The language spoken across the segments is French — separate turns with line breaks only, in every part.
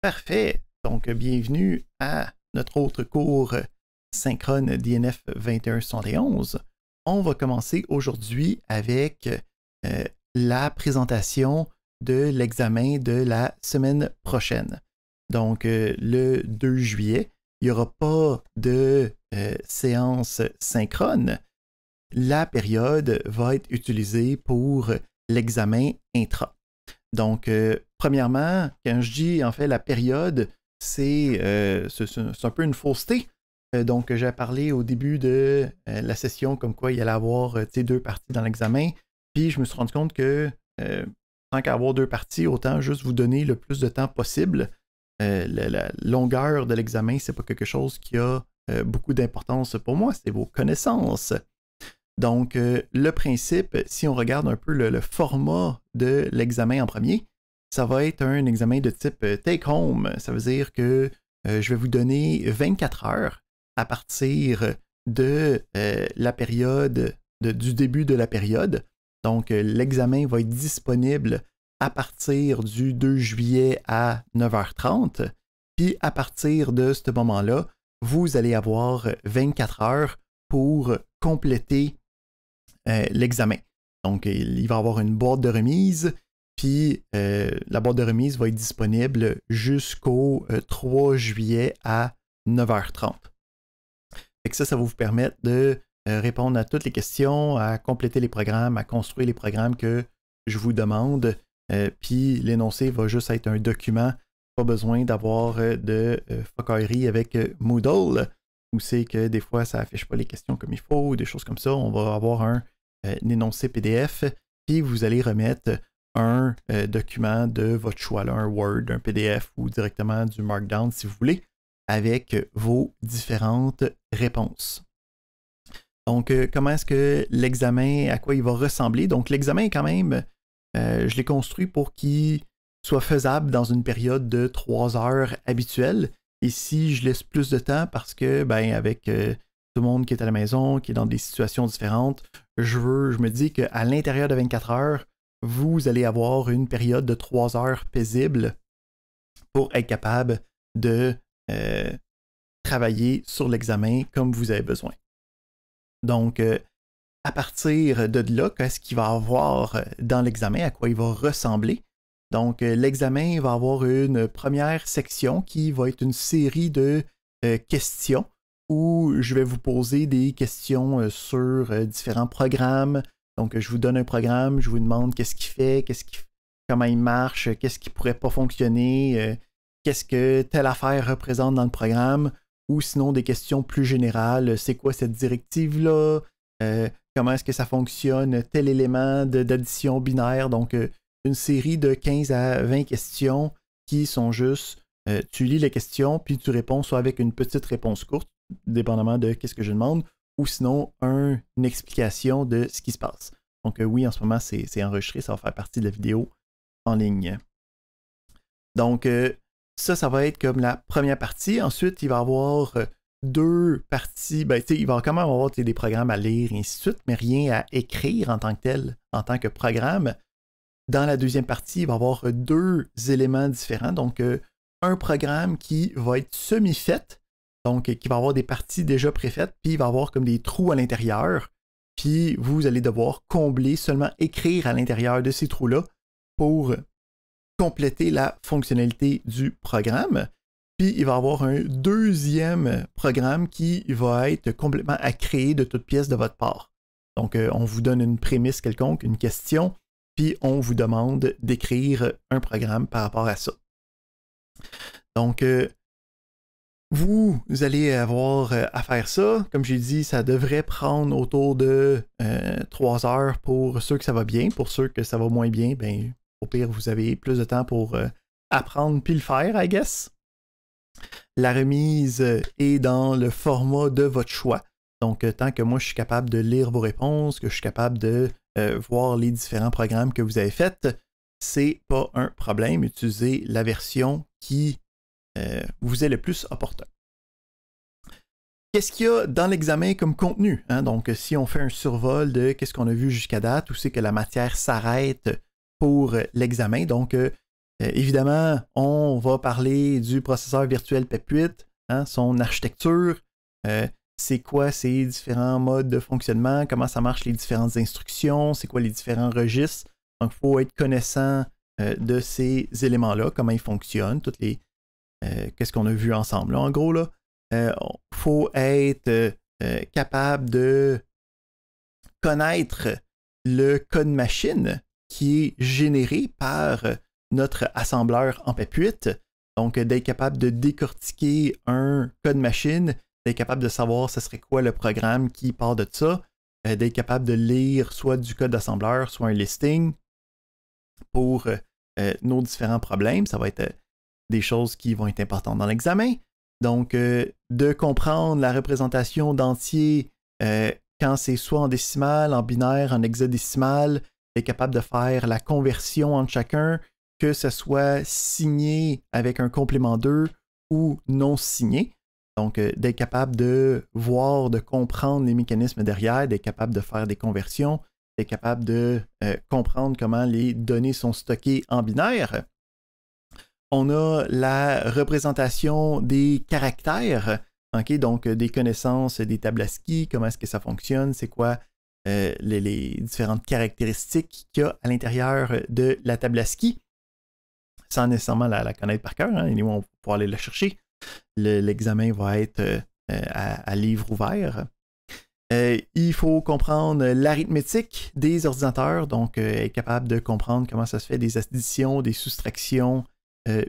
Parfait. Donc, bienvenue à notre autre cours synchrone DNF 2171. On va commencer aujourd'hui avec la présentation de l'examen de la semaine prochaine. Donc, le 2 juillet, il n'y aura pas de séance synchrone. La période va être utilisée pour l'examen intra. Donc, premièrement, quand je dis en fait la période, c'est un peu une fausseté. Donc, j'ai parlé au début de la session comme quoi il allait avoir deux parties dans l'examen. Puis, je me suis rendu compte que tant qu'à avoir deux parties, autant juste vous donner le plus de temps possible. La longueur de l'examen, c'est pas quelque chose qui a beaucoup d'importance pour moi, c'est vos connaissances. Donc, le principe, si on regarde un peu le format de l'examen en premier, ça va être un examen de type take-home. Ça veut dire que je vais vous donner 24 heures à partir de la période, du début de la période. Donc, l'examen va être disponible à partir du 2 juillet à 9h30. Puis, à partir de ce moment-là, vous allez avoir 24 heures pour compléter l'examen. Donc, il va y avoir une boîte de remise, puis la boîte de remise va être disponible jusqu'au 3 juillet à 9h30. Fait que ça va vous permettre de répondre à toutes les questions, à compléter les programmes, à construire les programmes que je vous demande. Puis l'énoncé va juste être un document, pas besoin d'avoir de focaillerie avec Moodle, où c'est que des fois ça affiche pas les questions comme il faut, ou des choses comme ça. On va avoir un énoncé PDF, puis vous allez remettre un document de votre choix, là, un Word, un PDF ou directement du Markdown si vous voulez, avec vos différentes réponses. Donc, comment est-ce que l'examen, à quoi il va ressembler? Donc, l'examen est quand même, je l'ai construit pour qu'il soit faisable dans une période de 3 heures habituelle. Ici, je laisse plus de temps parce que, ben, avec tout le monde qui est à la maison, qui est dans des situations différentes, je me dis qu'à l'intérieur de 24 heures, vous allez avoir une période de 3 heures paisible pour être capable de travailler sur l'examen comme vous avez besoin. Donc, à partir de là, qu'est-ce qu'il va avoir dans l'examen, à quoi il va ressembler? Donc, l'examen va avoir une première section qui va être une série de questions où je vais vous poser des questions sur différents programmes. Donc, je vous donne un programme, je vous demande qu'est-ce qu'il fait, comment il marche, qu'est-ce qui ne pourrait pas fonctionner, qu'est-ce que telle affaire représente dans le programme, ou sinon des questions plus générales, c'est quoi cette directive-là, comment est-ce que ça fonctionne, tel élément d'addition binaire. Donc, une série de 15 à 20 questions qui sont juste, tu lis les questions, puis tu réponds soit avec une petite réponse courte, dépendamment de qu'est-ce que je demande, ou sinon une explication de ce qui se passe. Donc oui, en ce moment, c'est enregistré, ça va faire partie de la vidéo en ligne. Donc ça va être comme la première partie. Ensuite, il va y avoir deux parties. Ben, il va quand même avoir des programmes à lire et ainsi de suite, mais rien à écrire en tant que tel, en tant que programme. Dans la deuxième partie, il va y avoir deux éléments différents. Donc, un programme qui va être semi-fait, donc qui va avoir des parties déjà préfaites, puis il va avoir comme des trous à l'intérieur. Puis vous allez devoir combler, seulement écrire à l'intérieur de ces trous-là pour compléter la fonctionnalité du programme. Puis il va y avoir un deuxième programme qui va être complètement à créer de toutes pièces de votre part. Donc, on vous donne une prémisse quelconque, une question, puis on vous demande d'écrire un programme par rapport à ça. Donc, vous allez avoir à faire ça. Comme j'ai dit, ça devrait prendre autour de 3 heures pour ceux que ça va bien. Pour ceux que ça va moins bien, ben, au pire, vous avez plus de temps pour apprendre puis le faire, I guess. La remise est dans le format de votre choix. Donc, tant que moi, je suis capable de lire vos réponses, que je suis capable de voir les différents programmes que vous avez faits, c'est pas un problème. Utilisez la version qui vous est le plus opportun. Qu'est-ce qu'il y a dans l'examen comme contenu? Hein? Donc, si on fait un survol de qu'est-ce qu'on a vu jusqu'à date, où c'est que la matière s'arrête pour l'examen. Donc, Évidemment, on va parler du processeur virtuel PEP8, hein, son architecture, c'est quoi ses différents modes de fonctionnement, comment ça marche les différentes instructions, c'est quoi les différents registres. Donc, il faut être connaissant de ces éléments-là, comment ils fonctionnent, toutes les qu'est-ce qu'on a vu ensemble. Là, en gros, là, faut être capable de connaître le code machine qui est généré par notre assembleur en PEP8. Donc, d'être capable de décortiquer un code machine, d'être capable de savoir ce serait quoi le programme qui part de ça, d'être capable de lire soit du code d'assembleur, soit un listing pour nos différents problèmes. Ça va être des choses qui vont être importantes dans l'examen. Donc, de comprendre la représentation d'entiers quand c'est soit en décimal, en binaire, en hexadécimal, d'être capable de faire la conversion entre chacun, que ce soit signé avec un complément 2 ou non signé. Donc, d'être capable de voir, de comprendre les mécanismes derrière, d'être capable de faire des conversions, d'être capable de comprendre comment les données sont stockées en binaire. On a la représentation des caractères, okay? Donc des connaissances des tables ASCII, comment est-ce que ça fonctionne, c'est quoi les différentes caractéristiques qu'il y a à l'intérieur de la table ASCII, sans nécessairement la connaître par cœur, hein? On va pouvoir aller la chercher. L'examen va être à livre ouvert. Il faut comprendre l'arithmétique des ordinateurs, donc être capable de comprendre comment ça se fait des additions, des soustractions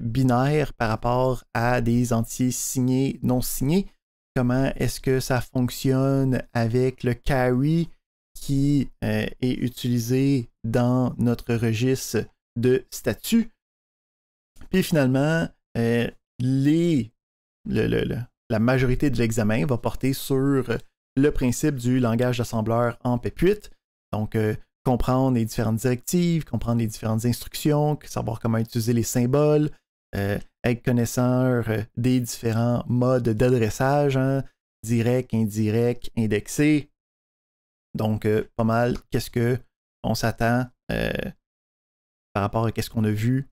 binaires par rapport à des entiers signés, non signés. Comment est-ce que ça fonctionne avec le carry qui est utilisé dans notre registre de statut. Puis finalement, la majorité de l'examen va porter sur le principe du langage d'assembleur en PEP8. Donc, comprendre les différentes directives, comprendre les différentes instructions, savoir comment utiliser les symboles, être connaisseur des différents modes d'adressage, hein, direct, indirect, indexé. Donc, pas mal, qu'est-ce qu'on s'attend par rapport à ce qu'on a vu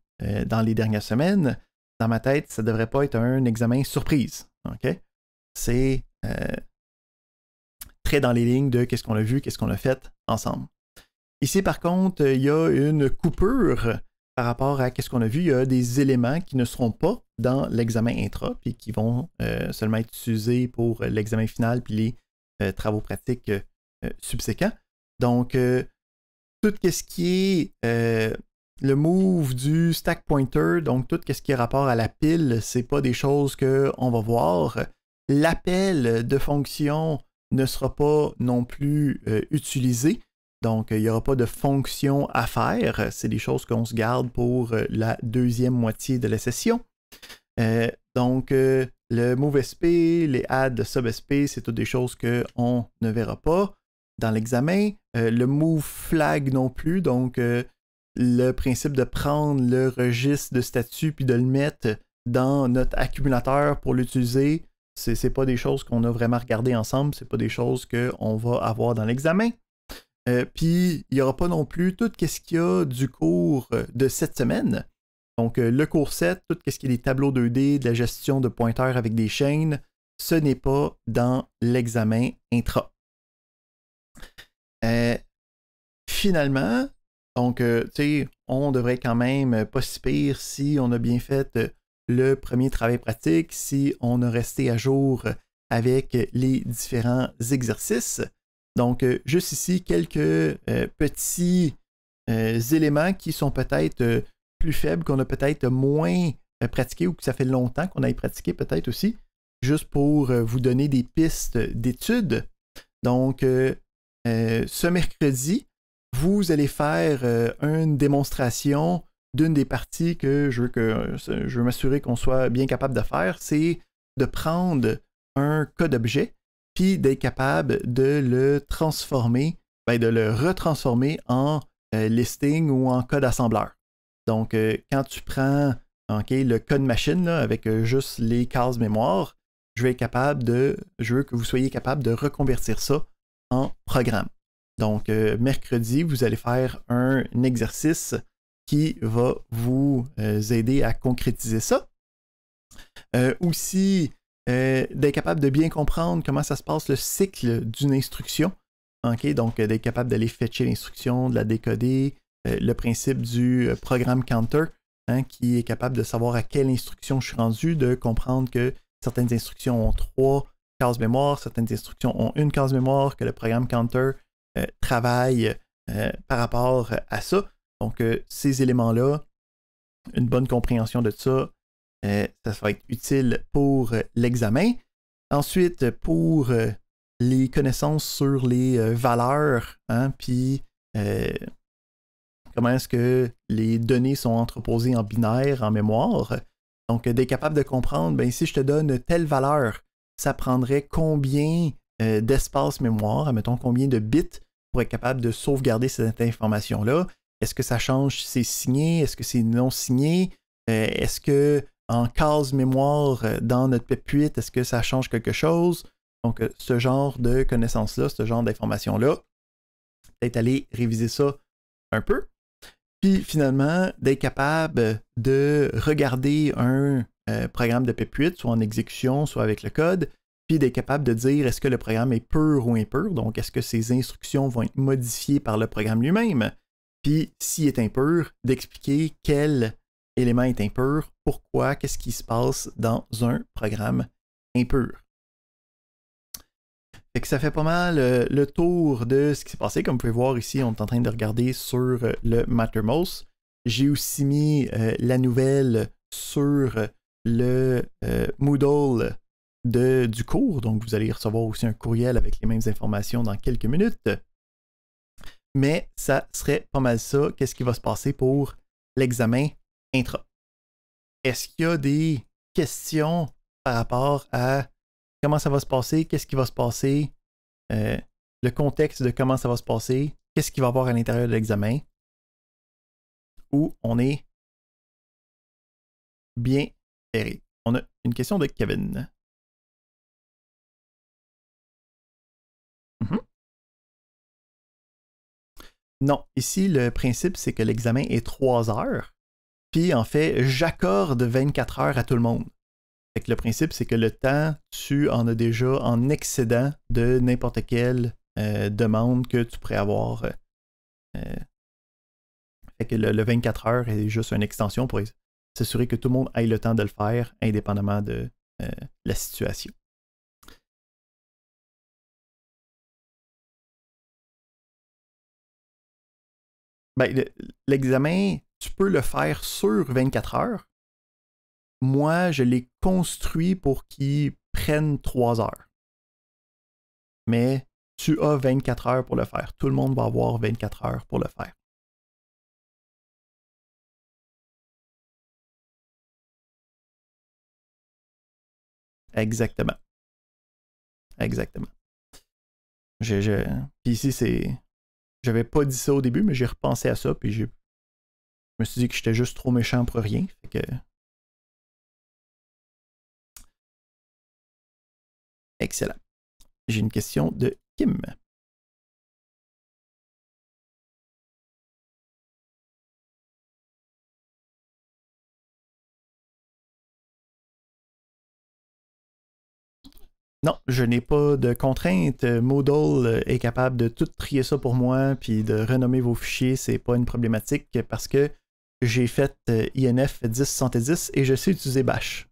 dans les dernières semaines. Dans ma tête, ça ne devrait pas être un examen surprise. Okay? C'est très dans les lignes de qu'est-ce qu'on a vu, qu'est-ce qu'on a fait ensemble. Ici, par contre, il y a une coupure par rapport à ce qu'on a vu. Il y a des éléments qui ne seront pas dans l'examen intra, puis qui vont seulement être utilisés pour l'examen final, puis les travaux pratiques subséquents. Donc, tout ce qui est le move du stack pointer, donc tout ce qui est rapport à la pile, c'est pas des choses qu'on va voir. L'appel de fonction ne sera pas non plus utilisé. Donc, il n'y aura pas de fonction à faire. C'est des choses qu'on se garde pour la deuxième moitié de la session. Donc, le move SP, les add sub SP, c'est toutes des choses qu'on ne verra pas dans l'examen. Le move flag non plus. Donc, le principe de prendre le registre de statut puis de le mettre dans notre accumulateur pour l'utiliser, c'est pas des choses qu'on a vraiment regardées ensemble. C'est pas des choses qu'on va avoir dans l'examen. Puis, il n'y aura pas non plus tout ce qu'il y a du cours de cette semaine. Donc, le cours 7, tout ce qui est des tableaux 2D, de la gestion de pointeurs avec des chaînes, ce n'est pas dans l'examen intra. Finalement, donc, tu sais, on devrait quand même pas si pire si on a bien fait le premier travail pratique, si on a resté à jour avec les différents exercices. Donc, juste ici, quelques petits éléments qui sont peut-être plus faibles, qu'on a peut-être moins pratiqué ou que ça fait longtemps qu'on a pratiqué peut-être aussi, juste pour vous donner des pistes d'études. Donc, ce mercredi, vous allez faire une démonstration d'une des parties que je veux m'assurer qu'on soit bien capable de faire, c'est de prendre un code objet puis d'être capable de le transformer, de le retransformer en listing ou en code assembleur. Donc, quand tu prends le code machine là, avec juste les cases mémoire, je veux que vous soyez capable de reconvertir ça en programme. Donc, mercredi, vous allez faire un exercice qui va vous aider à concrétiser ça. Aussi, d'être capable de bien comprendre comment ça se passe le cycle d'une instruction. Okay? Donc, d'être capable d'aller fetcher l'instruction, de la décoder, le principe du programme counter, hein, qui est capable de savoir à quelle instruction je suis rendu, de comprendre que certaines instructions ont 3 cases mémoire, certaines instructions ont une case mémoire, que le programme counter travaille par rapport à ça. Donc, ces éléments-là, une bonne compréhension de ça, ça va être utile pour l'examen. Ensuite, pour les connaissances sur les valeurs, hein, puis comment est-ce que les données sont entreposées en binaire, en mémoire. Donc, d'être capable de comprendre, ben, si je te donne telle valeur, ça prendrait combien d'espace mémoire, admettons combien de bits pour être capable de sauvegarder cette information-là. Est-ce que ça change si c'est signé? Est-ce que c'est non signé? Est-ce que en case mémoire dans notre PEP8, est-ce que ça change quelque chose? Donc, ce genre de connaissances-là, ce genre d'informations-là, peut-être aller réviser ça un peu. Puis finalement, d'être capable de regarder un programme de PEP8, soit en exécution, soit avec le code, puis d'être capable de dire est-ce que le programme est pur ou impur, donc est-ce que ces instructions vont être modifiées par le programme lui-même, puis s'il est impur, d'expliquer quel élément est impur, pourquoi, qu'est-ce qui se passe dans un programme impur. Fait que ça fait pas mal le tour de ce qui s'est passé. Comme vous pouvez voir ici, on est en train de regarder sur le Mattermost. J'ai aussi mis la nouvelle sur le Moodle du cours. Donc, vous allez recevoir aussi un courriel avec les mêmes informations dans quelques minutes. Mais ça serait pas mal ça. Qu'est-ce qui va se passer pour l'examen intra? Est-ce qu'il y a des questions par rapport à comment ça va se passer, qu'est-ce qui va se passer, le contexte de comment ça va se passer, qu'est-ce qu'il va y avoir à l'intérieur de l'examen, où on est bien serré. On a une question de Kevin. Non, ici, le principe, c'est que l'examen est 3 heures, puis en fait, j'accorde 24 heures à tout le monde. Fait que le principe, c'est que le temps, tu en as déjà en excédent de n'importe quelle demande que tu pourrais avoir. Fait que le 24 heures est juste une extension pour s'assurer que tout le monde ait le temps de le faire, indépendamment de la situation. Ben, l'examen, tu peux le faire sur 24 heures. Moi, je l'ai construit pour qu'il prenne 3 heures. Mais tu as 24 heures pour le faire. Tout le monde va avoir 24 heures pour le faire. Exactement. Exactement. Puis ici, c'est. J'avais pas dit ça au début, mais j'ai repensé à ça, puis je me suis dit que j'étais juste trop méchant pour rien. Fait que. Excellent. J'ai une question de Kim. Non, je n'ai pas de contraintes. Moodle est capable de tout trier ça pour moi, puis de renommer vos fichiers, c'est pas une problématique parce que j'ai fait INF 1070 et je sais utiliser Bash.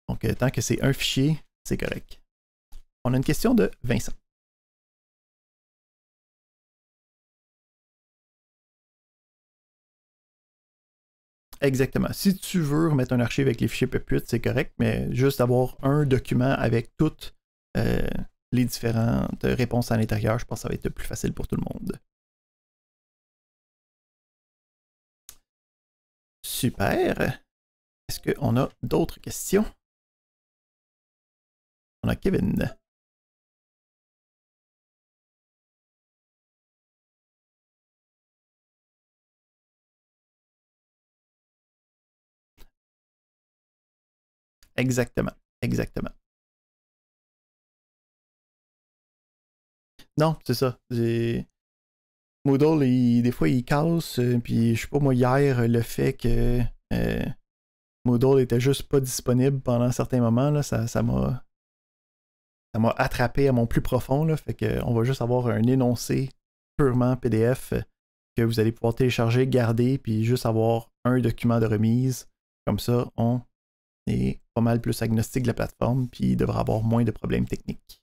Donc, tant que c'est un fichier, c'est correct. On a une question de Vincent. Exactement. Si tu veux remettre un archive avec les fichiers PEP8, c'est correct, mais juste avoir un document avec toutes les différentes réponses à l'intérieur, je pense que ça va être plus facile pour tout le monde. Super. Est-ce qu'on a d'autres questions? On a Kevin. Exactement. Exactement. Non, c'est ça. Moodle, des fois, il casse. Puis, je sais pas, moi, hier, le fait que Moodle était juste pas disponible pendant certains moments, là, ça m'a attrapé à mon plus profond. Là, fait que on va juste avoir un énoncé purement PDF que vous allez pouvoir télécharger, garder, puis juste avoir un document de remise. Comme ça, on est pas mal plus agnostique de la plateforme, puis il devra avoir moins de problèmes techniques.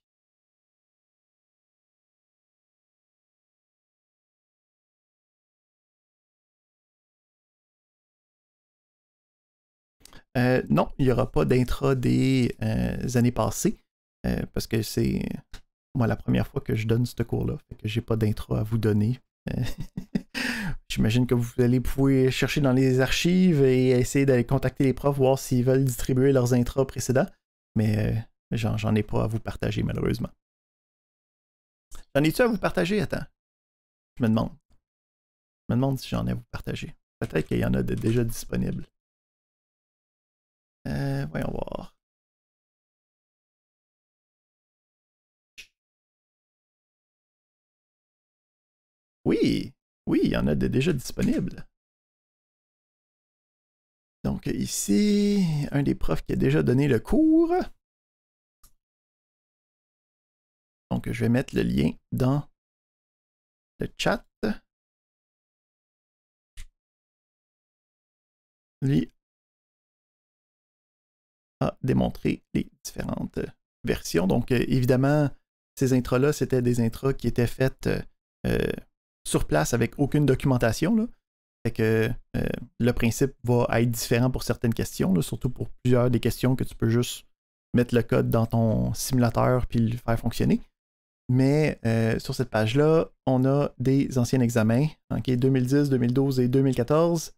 Non, il n'y aura pas d'intra des années passées, parce que c'est moi la première fois que je donne ce cours-là, fait que j'ai pas d'intra à vous donner. J'imagine que vous allez pouvoir chercher dans les archives et essayer d'aller contacter les profs, voir s'ils veulent distribuer leurs intras précédents, mais j'en ai pas à vous partager malheureusement. J'en ai-tu à vous partager? Attends. Je me demande. Je me demande si j'en ai à vous partager. Peut-être qu'il y en a déjà disponibles. Voyons voir. Oui, oui, il y en a déjà disponibles. Donc ici, un des profs qui a déjà donné le cours. Donc je vais mettre le lien dans le chat. Lui a démontré les différentes versions. Donc évidemment, ces intros-là, c'était des intros qui étaient faites sur place avec aucune documentation. Là. Fait que le principe va être différent pour certaines questions, là, surtout pour plusieurs des questions que tu peux juste mettre le code dans ton simulateur puis le faire fonctionner. Mais sur cette page-là, on a des anciens examens, okay, 2010, 2012 et 2014,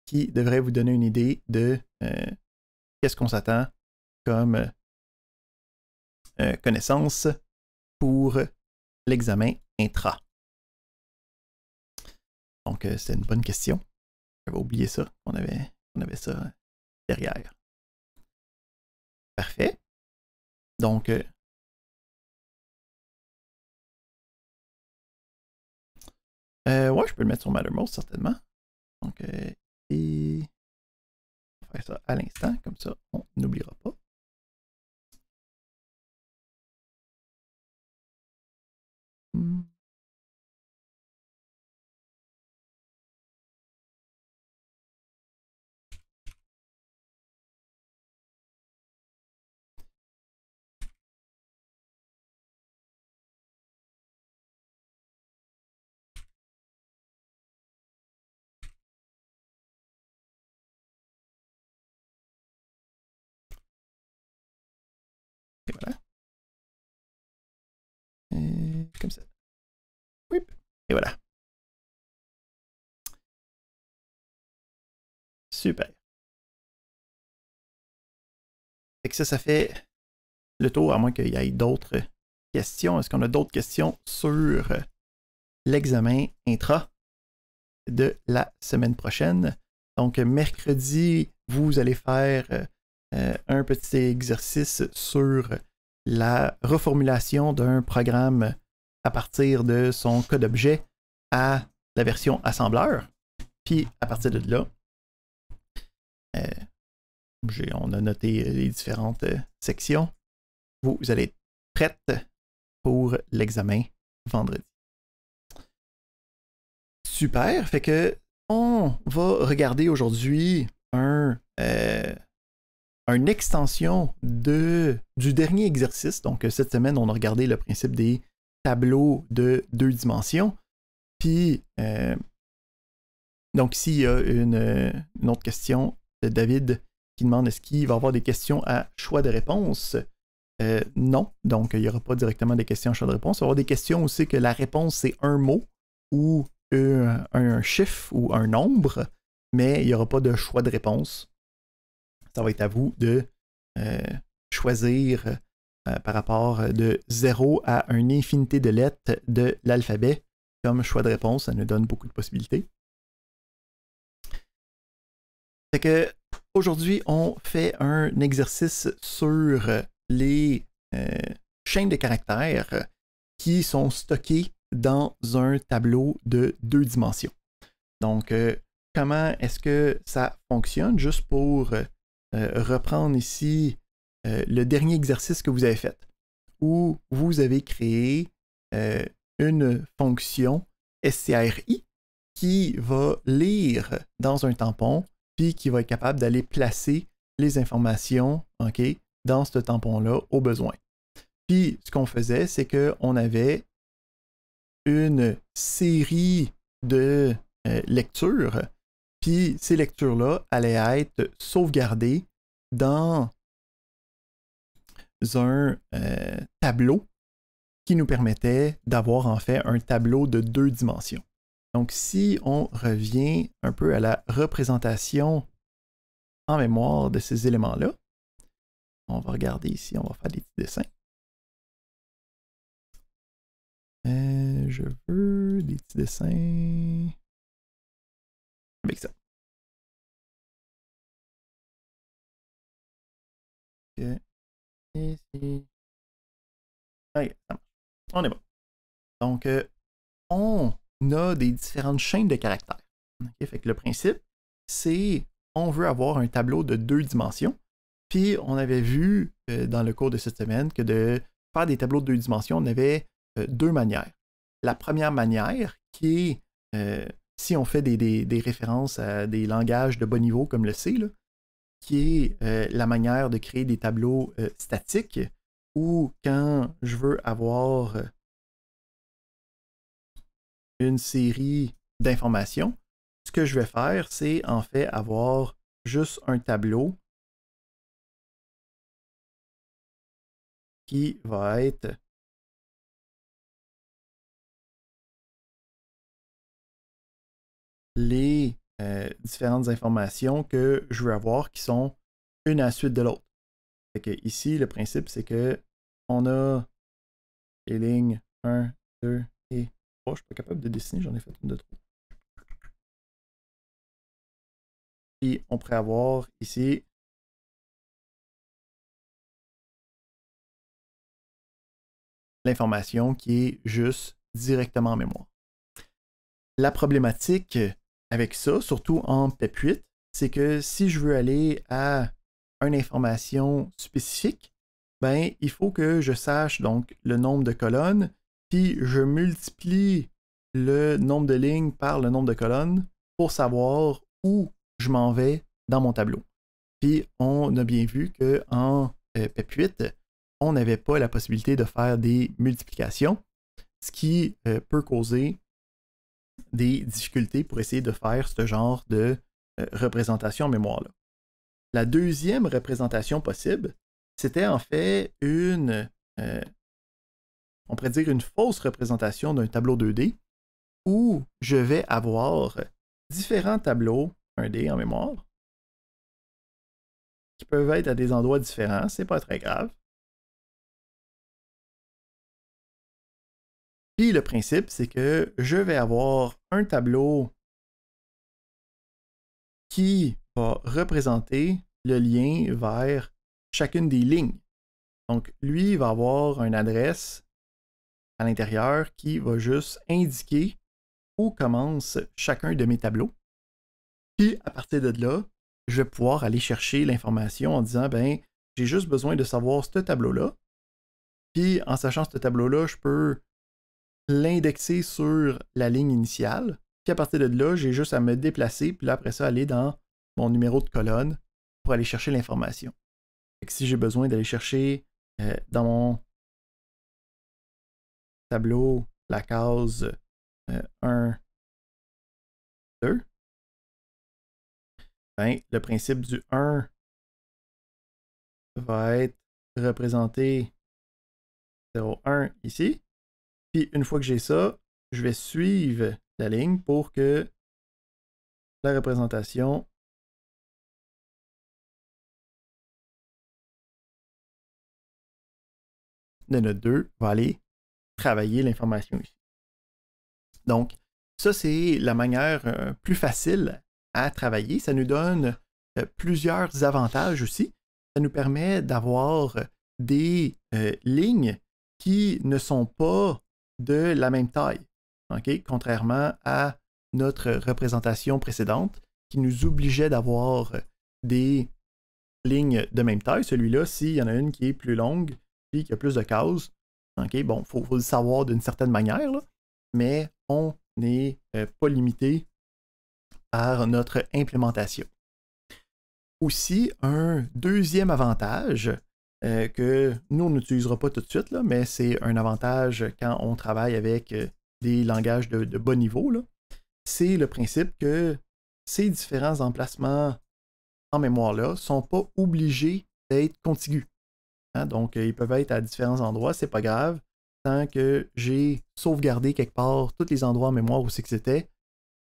qui devraient vous donner une idée de qu'est-ce qu'on s'attend comme connaissance pour l'examen intra. Donc, c'est une bonne question. J'avais oublié ça. On avait ça derrière. Parfait. Donc, ouais, je peux le mettre sur Mattermost, certainement. Donc, et on va faire ça à l'instant, comme ça, on n'oubliera pas. Et voilà. Comme ça. Oui. Et voilà. Super. Fait que ça fait le tour, à moins qu'il y ait d'autres questions. Est-ce qu'on a d'autres questions sur l'examen intra de la semaine prochaine? Donc, mercredi, vous allez faire un petit exercice sur la reformulation d'un programme à partir de son code objet à la version assembleur. Puis, à partir de là, on a noté les différentes sections. Vous allez être prête pour l'examen vendredi. Super, fait que on va regarder aujourd'hui une extension du dernier exercice. Donc cette semaine, on a regardé le principe des tableaux de 2 dimensions. Puis donc ici, il y a une autre question de David qui demande est-ce qu'il va y avoir des questions à choix de réponse? Non, donc il n'y aura pas directement des questions à choix de réponse. Il va y avoir des questions aussi que la réponse c'est un mot ou un chiffre ou un nombre, mais il n'y aura pas de choix de réponse. Ça va être à vous de choisir par rapport de 0 à une infinité de lettres de l'alphabet comme choix de réponse. Ça nous donne beaucoup de possibilités. Fait que aujourd'hui, on fait un exercice sur les chaînes de caractères qui sont stockées dans un tableau de 2 dimensions. Donc, comment est-ce que ça fonctionne? Juste pour reprendre ici le dernier exercice que vous avez fait, où vous avez créé une fonction SCRI qui va lire dans un tampon, puis qui va être capable d'aller placer les informations, OK, dans ce tampon-là au besoin. Puis, ce qu'on faisait, c'est qu'on avait une série de lectures, puis ces lectures-là allaient être sauvegardées dans un tableau qui nous permettait d'avoir en fait un tableau de 2 dimensions. Donc, si on revient un peu à la représentation en mémoire de ces éléments-là, on va regarder ici, on va faire des petits dessins. Je veux des petits dessins avec ça. Okay. Ici. Okay, ça marche. On est bon. Donc, on a des différentes chaînes de caractères. Okay? Fait que le principe, c'est on veut avoir un tableau de 2 dimensions. Puis, on avait vu dans le cours de cette semaine que de faire des tableaux de 2 dimensions, on avait 2 manières. La première manière, qui est, si on fait des références à des langages de bas niveau comme le C, là, qui est la manière de créer des tableaux statiques, où quand je veux avoir une série d'informations, ce que je vais faire, c'est en fait avoir juste un tableau qui va être les différentes informations que je veux avoir qui sont une à la suite de l'autre. Ici, le principe, c'est que on a les lignes 1, 2 et 3. Je ne suis pas capable de dessiner, j'en ai fait une de trop. Puis on pourrait avoir ici l'information qui est juste directement en mémoire. La problématique avec ça, surtout en PEP8, c'est que si je veux aller à une information spécifique, ben, il faut que je sache donc le nombre de colonnes, puis je multiplie le nombre de lignes par le nombre de colonnes pour savoir où je m'en vais dans mon tableau. Puis on a bien vu qu'en PEP8, on n'avait pas la possibilité de faire des multiplications, ce qui peut causer des difficultés pour essayer de faire ce genre de représentation en mémoire-là. La deuxième représentation possible, c'était en fait on pourrait dire une fausse représentation d'un tableau 2D où je vais avoir différents tableaux 1D en mémoire qui peuvent être à des endroits différents, c'est pas très grave. Puis le principe, c'est que je vais avoir un tableau qui va représenter le lien vers chacune des lignes. Donc, lui, il va avoir une adresse à l'intérieur qui va juste indiquer où commence chacun de mes tableaux. Puis, à partir de là, je vais pouvoir aller chercher l'information en disant, ben, j'ai juste besoin de savoir ce tableau-là. Puis, en sachant ce tableau-là, je peux l'indexer sur la ligne initiale. Puis, à partir de là, j'ai juste à me déplacer, puis là, après ça, aller dans mon numéro de colonne pour aller chercher l'information. Si j'ai besoin d'aller chercher dans mon tableau la case 1, 2, ben, le principe du 1 va être représenté 0, 1 ici. Puis une fois que j'ai ça, je vais suivre la ligne pour que la représentation de notre 2 va aller travailler l'information ici. Donc, ça, c'est la manière plus facile à travailler. Ça nous donne plusieurs avantages aussi. Ça nous permet d'avoir des lignes qui ne sont pas de la même taille, contrairement à notre représentation précédente qui nous obligeait d'avoir des lignes de même taille. Celui-là, s'il y en a une qui est plus longue puis qui a plus de cases, bon, faut le savoir d'une certaine manière, là, mais on n'est pas limité par notre implémentation. Aussi, un deuxième avantage que nous, on n'utilisera pas tout de suite, là, mais c'est un avantage quand on travaille avec des langages de bas niveau, c'est le principe que ces différents emplacements en mémoire-là ne sont pas obligés d'être contigus. Donc, ils peuvent être à différents endroits, c'est pas grave. Tant que j'ai sauvegardé quelque part tous les endroits en mémoire où c'est que c'était,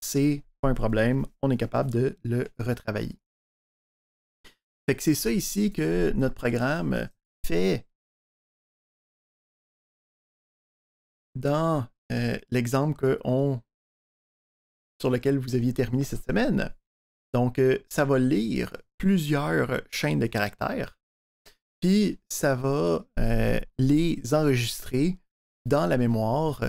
c'est pas un problème, on est capable de le retravailler. Fait que c'est ça ici que notre programme fait dans l'exemple sur lequel vous aviez terminé cette semaine. Donc, ça va lire plusieurs chaînes de caractères, puis ça va les enregistrer dans la mémoire,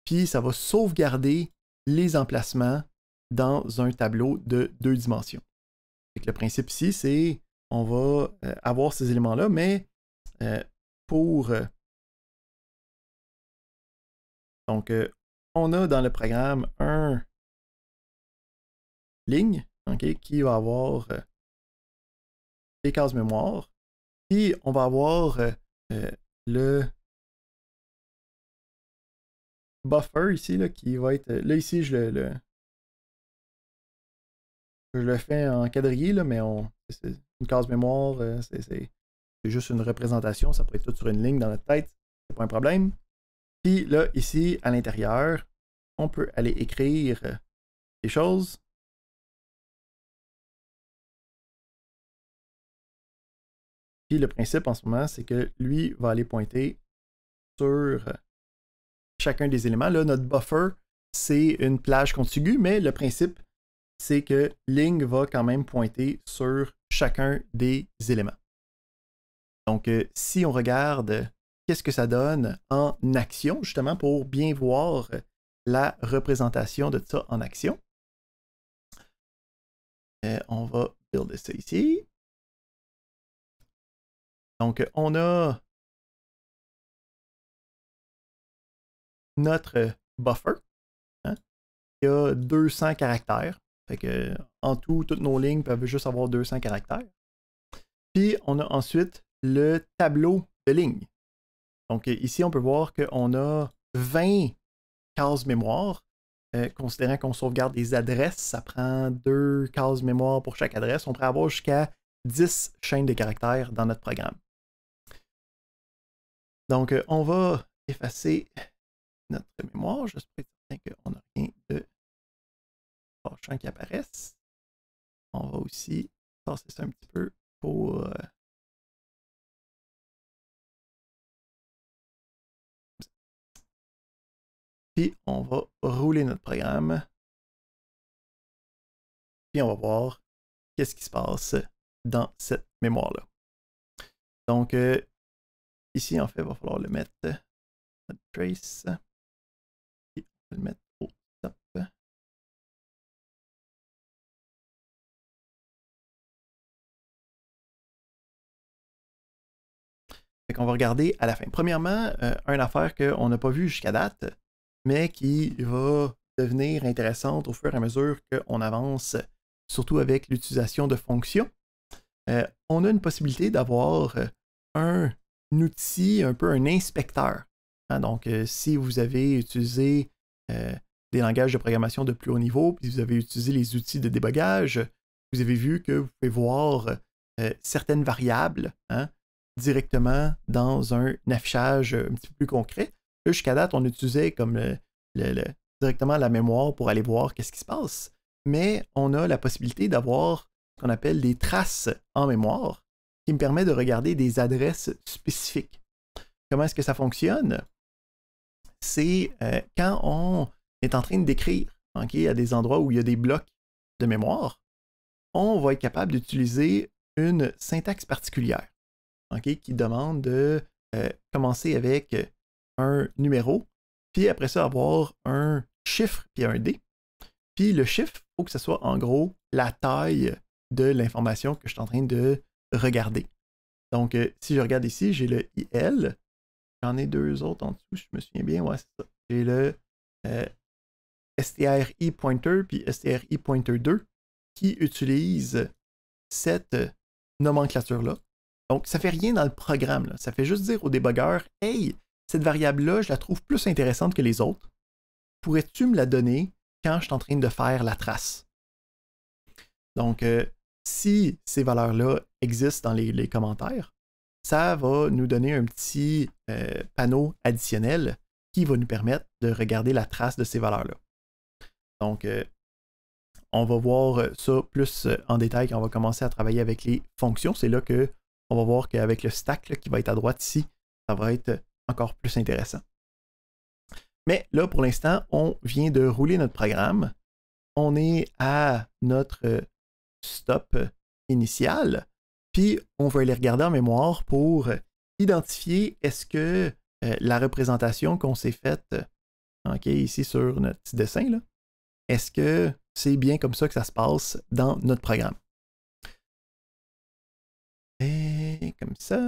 puis ça va sauvegarder les emplacements dans un tableau de 2 dimensions. Fait que le principe ici, c'est on va avoir ces éléments-là, mais pour... donc, on a dans le programme un ligne qui va avoir les cases mémoire, puis on va avoir le buffer ici, là, qui va être... Là, ici, je le fais en quadrillé, là, mais c'est une case mémoire, c'est juste une représentation, ça pourrait être tout sur une ligne dans notre tête, c'est pas un problème. Puis là, ici, à l'intérieur, on peut aller écrire des choses. Puis le principe en ce moment, c'est que lui va aller pointer sur chacun des éléments. Là, notre buffer, c'est une plage contiguë, mais le principe, c'est que Ling va quand même pointer sur chacun des éléments. Donc, si on regarde qu'est-ce que ça donne en action, justement, pour bien voir la représentation de ça en action, on va builder ça ici. Donc, on a notre buffer, qui a 200 caractères. Fait que, en tout, toutes nos lignes peuvent juste avoir 200 caractères. Puis, on a ensuite le tableau de lignes. Donc, ici, on peut voir qu'on a 20 cases mémoire. Considérant qu'on sauvegarde des adresses, ça prend 2 cases mémoire pour chaque adresse. On pourrait avoir jusqu'à 10 chaînes de caractères dans notre programme. Donc, on va effacer notre mémoire. J'espère être certain qu'on n'a rien de fâchant qui apparaisse. On va aussi passer ça un petit peu pour... Puis, on va rouler notre programme. Puis, on va voir qu'est-ce qui se passe dans cette mémoire-là. Donc, ici, en fait, il va falloir le mettre notre trace. Puis, on va le mettre au top. Fait qu'on va regarder à la fin. Premièrement, une affaire qu'on n'a pas vue jusqu'à date, mais qui va devenir intéressante au fur et à mesure qu'on avance, surtout avec l'utilisation de fonctions. On a une possibilité d'avoir un outil, un peu un inspecteur. Donc, si vous avez utilisé des langages de programmation de plus haut niveau, puis vous avez utilisé les outils de débogage, vous avez vu que vous pouvez voir certaines variables directement dans un affichage un petit peu plus concret. Là, jusqu'à date, on utilisait comme directement la mémoire pour aller voir qu'est-ce qui se passe. Mais on a la possibilité d'avoir ce qu'on appelle des traces en mémoire qui me permet de regarder des adresses spécifiques. Comment est-ce que ça fonctionne? C'est quand on est en train de décrire à des endroits où il y a des blocs de mémoire, on va être capable d'utiliser une syntaxe particulière qui demande de commencer avec un numéro puis après ça, avoir un chiffre puis un dé. Puis le chiffre, il faut que ce soit en gros la taille de l'information que je suis en train de regarder. Donc, si je regarde ici, j'ai le IL. J'en ai deux autres en dessous, je me souviens bien. Ouais, c'est ça. J'ai le STRI pointer puis STRI pointer 2 qui utilisent cette nomenclature-là. Donc, ça ne fait rien dans le programme. Là. Ça fait juste dire au débogueur, « Hey, cette variable-là, je la trouve plus intéressante que les autres. Pourrais-tu me la donner quand je suis en train de faire la trace? » Donc, si ces valeurs-là existent dans les commentaires, ça va nous donner un petit panneau additionnel qui va nous permettre de regarder la trace de ces valeurs-là. Donc, on va voir ça plus en détail quand on va commencer à travailler avec les fonctions. C'est là qu'on va voir qu'avec le stack là, qui va être à droite ici, ça va être encore plus intéressant. Mais là, pour l'instant, on vient de rouler notre programme. On est à notre stop initial, puis on va aller regarder en mémoire pour identifier est-ce que la représentation qu'on s'est faite ici sur notre petit dessin, là, est-ce que c'est bien comme ça que ça se passe dans notre programme? Et comme ça,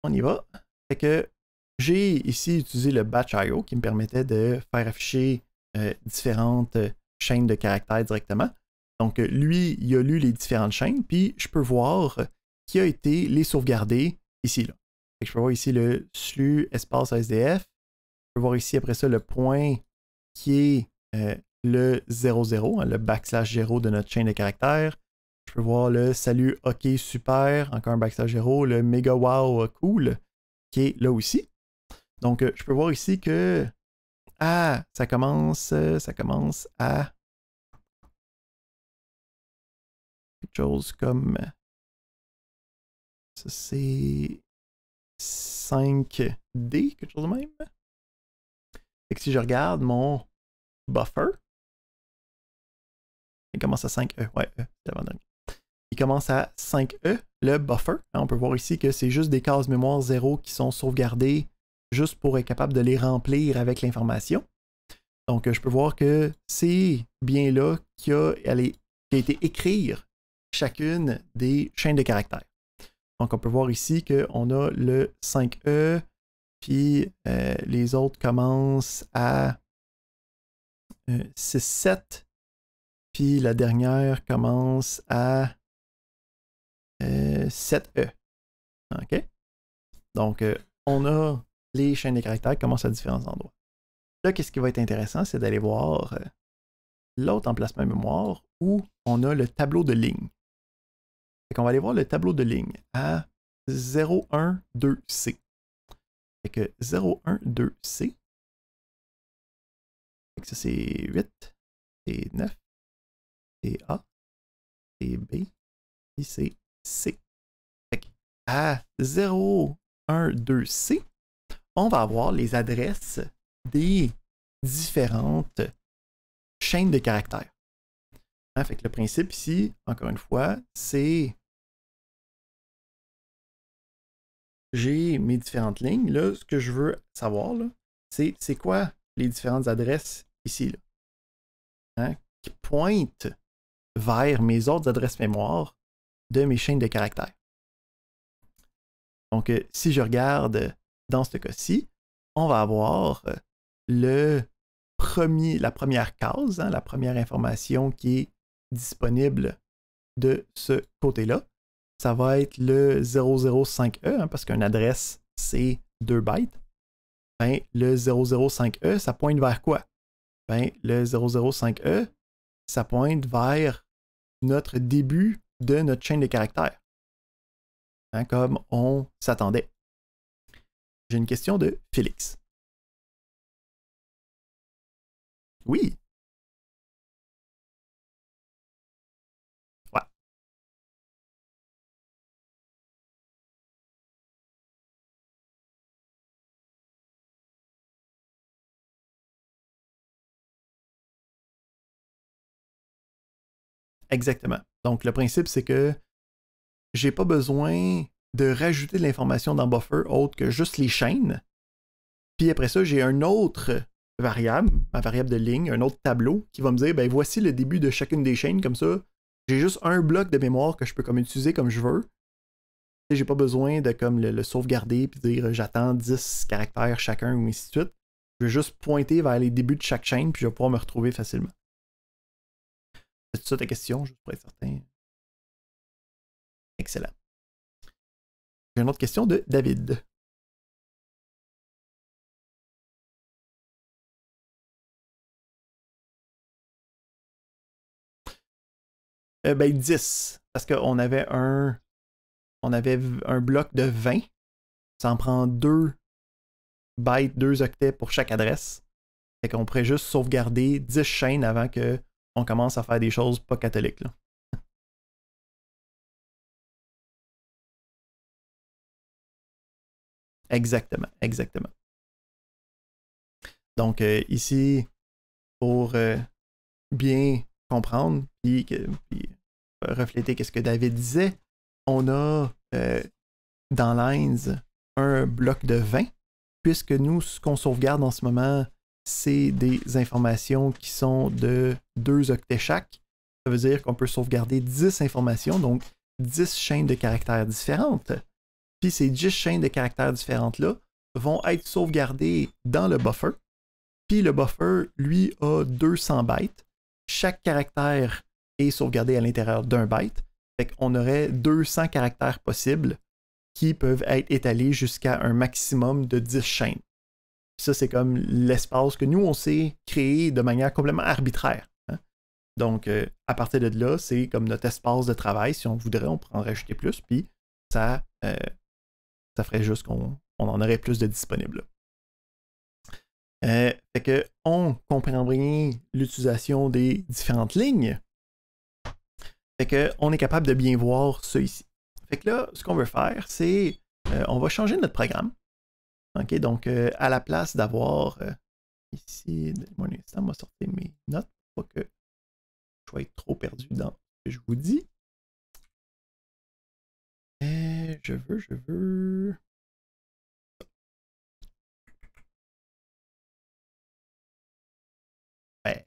on y va. Fait que j'ai ici utilisé le batch.io qui me permettait de faire afficher différentes chaînes de caractères directement. Donc, lui, il a lu les différentes chaînes, puis je peux voir qui a été les sauvegarder ici. Là. Fait que je peux voir ici le SLU espace SDF. Je peux voir ici après ça le point qui est le 00, le backslash 0 de notre chaîne de caractères. Je peux voir le salut OK super, encore un backslash 0, le méga wow cool qui est là aussi. Donc, je peux voir ici que ça commence à quelque chose comme ça, c'est 5D, quelque chose de même. Fait que si je regarde mon buffer, il commence à 5E. Ouais, c'est l'avant-dernier. Il commence à 5E, le buffer. On peut voir ici que c'est juste des cases mémoire 0 qui sont sauvegardées juste pour être capable de les remplir avec l'information. Donc, je peux voir que c'est bien là qui a été écrire chacune des chaînes de caractères. Donc, on peut voir ici qu'on a le 5E, puis les autres commencent à 6-7, puis la dernière commence à 7E. OK? Donc, on a les chaînes de caractères qui commencent à différents endroits. Là, qu'est-ce qui va être intéressant, c'est d'aller voir l'autre emplacement mémoire où on a le tableau de ligne. On va aller voir le tableau de ligne à 012C. Fait que 012C. Fait que ça, c'est 8, c'est 9, c'est A, c'est B, et c'est C. Fait que à 012C, on va avoir les adresses des différentes chaînes de caractères. Fait que le principe ici, encore une fois, c'est j'ai mes différentes lignes. Là, ce que je veux savoir, c'est quoi les différentes adresses ici, là, qui pointent vers mes autres adresses mémoire de mes chaînes de caractères. Donc, si je regarde dans ce cas-ci, on va avoir la première case, la première information qui est disponible de ce côté-là. Ça va être le 005E, parce qu'une adresse, c'est 2 bytes. Ben, le 005E, ça pointe vers quoi? Ben, le 005E, ça pointe vers notre début de notre chaîne de caractères. Comme on s'attendait. J'ai une question de Félix. Oui. Ouais. Exactement. Donc, le principe, c'est que j'ai pas besoin de rajouter de l'information dans Buffer autre que juste les chaînes. Puis après ça, j'ai un autre variable, ma variable de ligne, un autre tableau qui va me dire, ben voici le début de chacune des chaînes, comme ça, j'ai juste un bloc de mémoire que je peux comme utiliser comme je veux. J'ai pas besoin de comme le sauvegarder puis dire j'attends 10 caractères chacun ou ainsi de suite. Je vais juste pointer vers les débuts de chaque chaîne puis je vais pouvoir me retrouver facilement. C'est ça ta question, juste pour être certain. Excellent. J'ai une autre question de David. Ben 10. Parce qu'on avait un bloc de 20. Ça en prend 2 bytes, 2 octets pour chaque adresse. Fait qu'on pourrait juste sauvegarder 10 chaînes avant qu'on commence à faire des choses pas catholiques. Là. Exactement, exactement. Donc ici, pour bien comprendre, puis refléter ce que David disait, on a dans Lines un bloc de 20, puisque nous, ce qu'on sauvegarde en ce moment, c'est des informations qui sont de 2 octets chaque. Ça veut dire qu'on peut sauvegarder 10 informations, donc 10 chaînes de caractères différentes. Puis ces 10 chaînes de caractères différentes-là vont être sauvegardées dans le buffer. Puis le buffer, lui, a 200 bytes. Chaque caractère est sauvegardé à l'intérieur d'un byte. Fait qu'on aurait 200 caractères possibles qui peuvent être étalés jusqu'à un maximum de 10 chaînes. Ça, c'est comme l'espace que nous, on s'est créé de manière complètement arbitraire. Hein? Donc, à partir de là, c'est comme notre espace de travail. Si on voudrait, on pourrait en rajouter plus, puis ça ferait juste qu'on en aurait plus de disponibles. Fait que on comprend bien l'utilisation des différentes lignes. Fait que on est capable de bien voir ça ici. Fait que là, ce qu'on veut faire, c'est on va changer notre programme. OK, donc à la place d'avoir ici, mon instant, on va sortir mes notes pour pas que je sois trop perdu dans ce que je vous dis. Je veux. Ouais.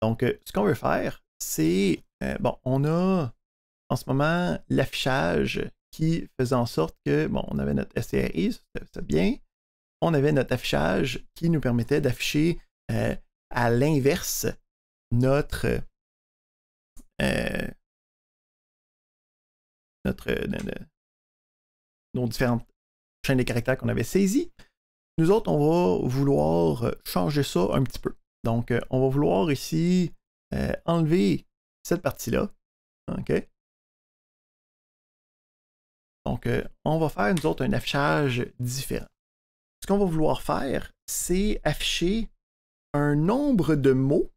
Donc, ce qu'on veut faire, c'est, bon, on a en ce moment l'affichage qui faisait en sorte que, bon, on avait notre STRI, c'est bien. On avait notre affichage qui nous permettait d'afficher à l'inverse nos différentes chaînes de caractères qu'on avait saisies. Nous autres, on va vouloir changer ça un petit peu. Donc, on va vouloir ici enlever cette partie-là. OK? Donc, on va faire, nous autres, un affichage différent. Ce qu'on va vouloir faire, c'est afficher un nombre de mots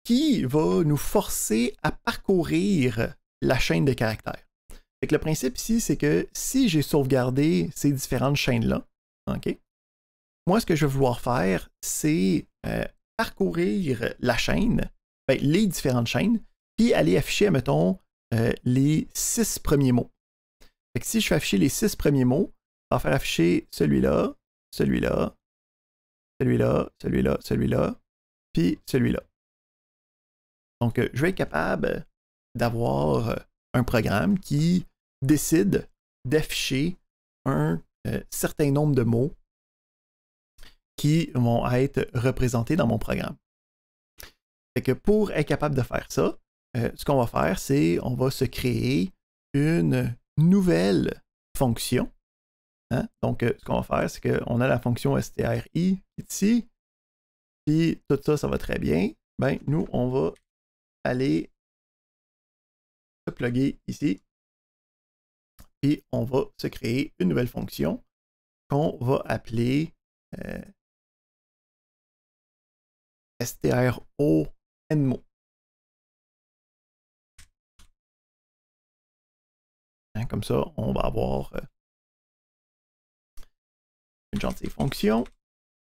qui va nous forcer à parcourir la chaîne de caractères. Fait que le principe ici, c'est que si j'ai sauvegardé ces différentes chaînes-là, OK, moi, ce que je vais vouloir faire, c'est parcourir la chaîne, ben, les différentes chaînes, puis aller afficher, mettons, les 6 premiers mots. Fait que si je fais afficher les 6 premiers mots, ça va faire afficher celui-là, celui-là, celui-là, celui-là, celui-là, puis celui-là. Donc, je vais être capable d'avoir un programme qui décide d'afficher un certain nombre de mots qui vont être représentés dans mon programme. Fait que pour être capable de faire ça, ce qu'on va faire, c'est on va se créer une nouvelle fonction. Hein? Donc, ce qu'on va faire, c'est qu'on a la fonction STRI ici, puis tout ça, ça va très bien. Ben, nous, on va aller se plugger ici, puis on va se créer une nouvelle fonction qu'on va appeler STRONMO. Hein, comme ça, on va avoir une gentille fonction.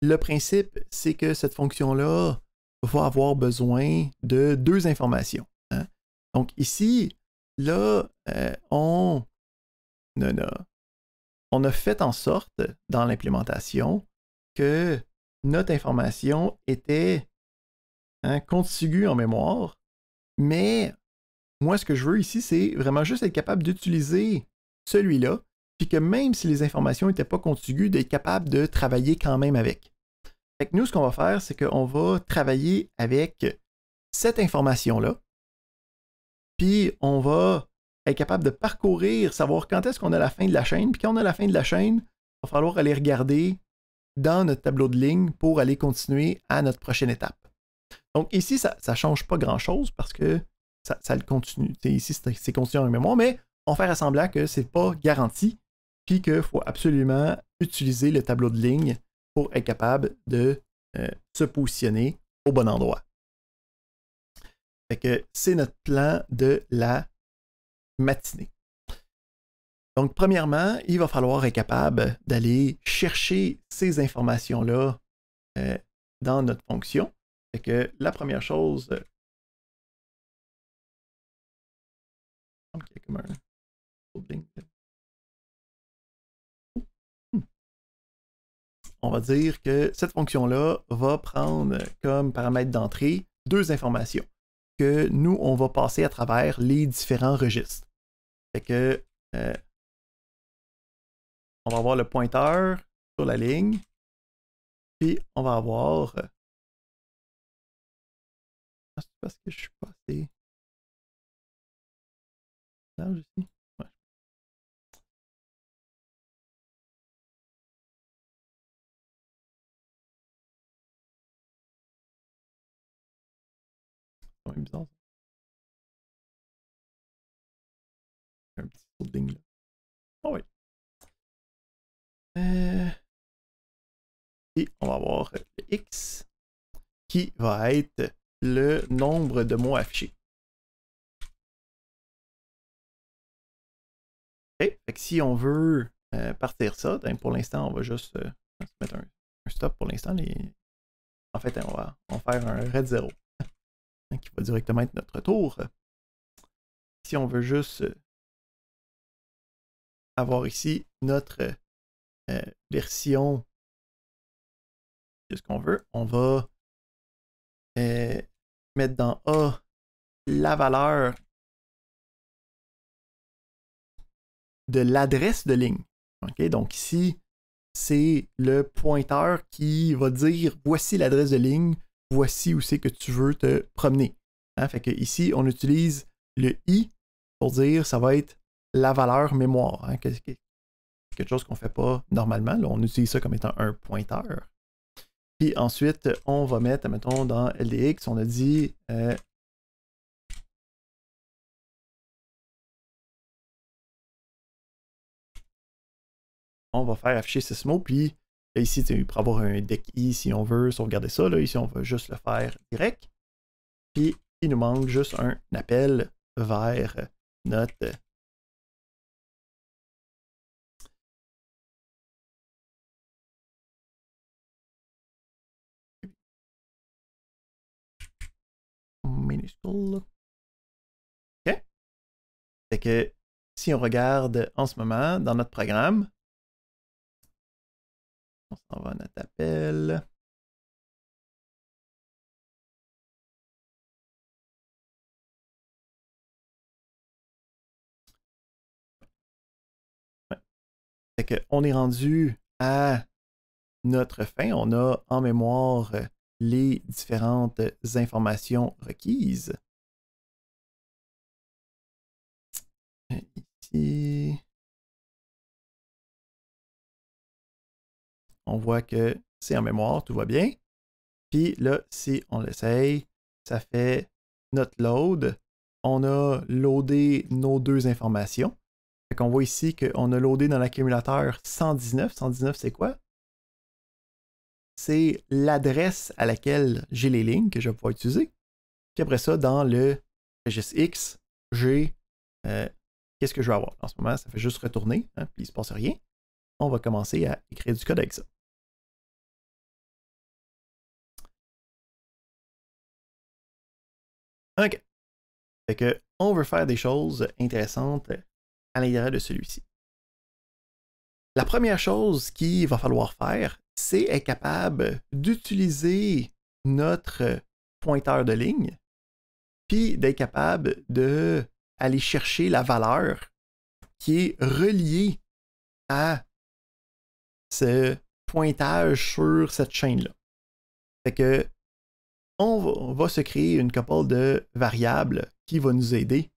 Le principe, c'est que cette fonction-là va avoir besoin de 2 informations. Hein. Donc ici, là, on a fait en sorte, dans l'implémentation, que notre information était contiguë en mémoire, mais moi, ce que je veux ici, c'est vraiment juste être capable d'utiliser celui-là, puis que même si les informations n'étaient pas contiguës, d'être capable de travailler quand même avec. Fait que nous, ce qu'on va faire, c'est qu'on va travailler avec cette information-là, puis on va être capable de parcourir, savoir quand est-ce qu'on a la fin de la chaîne, puis quand on a la fin de la chaîne, il va falloir aller regarder dans notre tableau de ligne pour aller continuer à notre prochaine étape. Donc ici, ça ne change pas grand-chose parce que ça le continue. T'sais, ici, c'est continu en mémoire, mais on fait semblant que ce n'est pas garanti, puis qu'il faut absolument utiliser le tableau de ligne pour être capable de se positionner au bon endroit. Fait que c'est notre plan de la matinée. Donc, premièrement, il va falloir être capable d'aller chercher ces informations-là dans notre fonction. Fait que la première chose, il y a comme on va dire que cette fonction-là va prendre comme paramètre d'entrée deux informations que nous, on va passer à travers les différents registres. Fait que on va avoir le pointeur sur la ligne, puis on va avoir... c'est parce que je suis pas assez large ici. Ouais. C'est quand même bizarre. Un petit folding là. Oh oui. Et on va avoir le X qui va être le nombre de mots affichés. Okay. Fait que si on veut partir ça, pour l'instant, on va juste se mettre un stop pour l'instant. En fait, on va faire un red 0 qui va directement être notre tour. Si on veut juste avoir ici notre version de ce qu'on veut, on va mettre dans A la valeur de l'adresse de ligne. Okay? Donc ici, c'est le pointeur qui va dire voici l'adresse de ligne, voici où c'est que tu veux te promener. Hein? Fait que ici, on utilise le I pour dire ça va être la valeur mémoire. Hein? Quelque chose qu'on ne fait pas normalement. Là, on utilise ça comme étant un pointeur. Puis ensuite, on va mettre, mettons, dans LDX, on a dit on va faire afficher 6 mots, puis ici, il pourrait avoir un deck I si on veut sauvegarder ça. Là. Ici, on va juste le faire direct. Puis, il nous manque juste un appel vers notre minuscule. OK? Fait que si on regarde en ce moment dans notre programme, on s'en va à notre appel. Ouais. Fait que on est rendu à notre fin. On a en mémoire les différentes informations requises. Ici, on voit que c'est en mémoire, tout va bien. Puis là, si on l'essaye, ça fait notre load. On a loadé nos deux informations. Fait qu'on voit ici qu'on a loadé dans l'accumulateur 119. 119, c'est quoi? C'est l'adresse à laquelle j'ai les lignes que je vais pouvoir utiliser. Puis après ça, dans le registre X, j'ai qu'est-ce que je vais avoir. En ce moment, ça fait juste retourner, hein, puis il ne se passe rien. On va commencer à écrire du code avec ça. OK. Fait que on veut faire des choses intéressantes à l'intérieur de celui-ci. La première chose qu'il va falloir faire, c'est être capable d'utiliser notre pointeur de ligne, puis d'être capable d'aller chercher la valeur qui est reliée à ce pointage sur cette chaîne-là. Fait que on va se créer une couple de variables qui va nous aider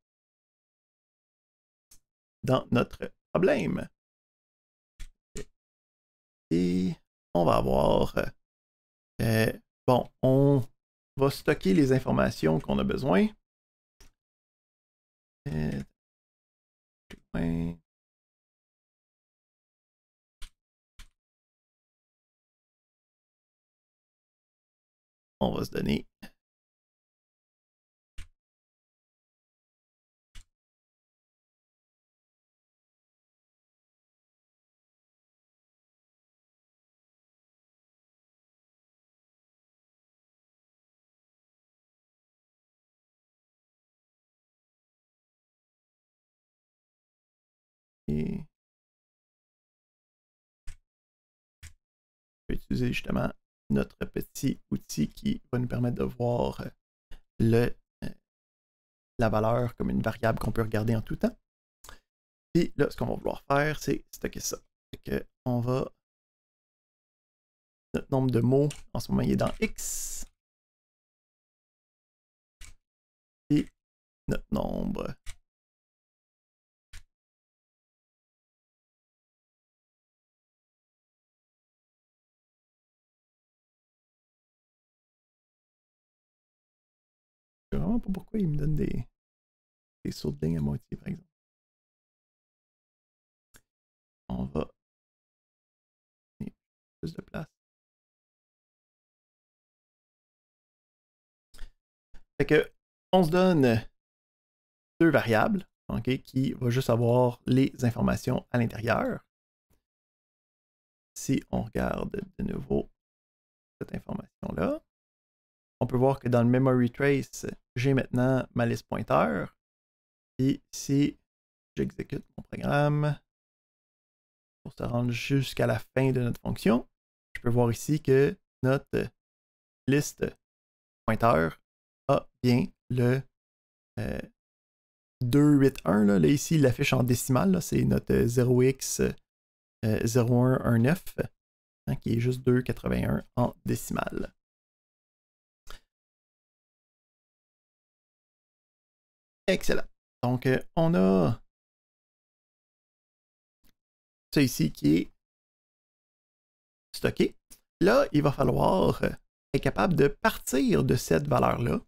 dans notre problème. Et on va avoir... bon, on va stocker les informations qu'on a besoin. On va se donner et on va utiliser justement notre petit outil qui va nous permettre de voir la valeur comme une variable qu'on peut regarder en tout temps. Et là, ce qu'on va vouloir faire, c'est stocker ça. On va... Notre nombre de mots, en ce moment, il est dans X. Et notre nombre... Je ne sais vraiment pas pourquoi il me donne des sauts de ligne à moitié, par exemple. On va... Plus de place. Fait que, on se donne deux variables, okay, qui va juste avoir les informations à l'intérieur. Si on regarde de nouveau cette information-là, on peut voir que dans le memory trace, j'ai maintenant ma liste pointeur. Et si j'exécute mon programme pour se rendre jusqu'à la fin de notre fonction, je peux voir ici que notre liste pointeur a bien le 281. Là, ici, il l'affiche en décimale. C'est notre 0x0119, hein, qui est juste 2,81 en décimale. Excellent. Donc, on a ça ici qui est stocké. Là, il va falloir être capable de partir de cette valeur-là,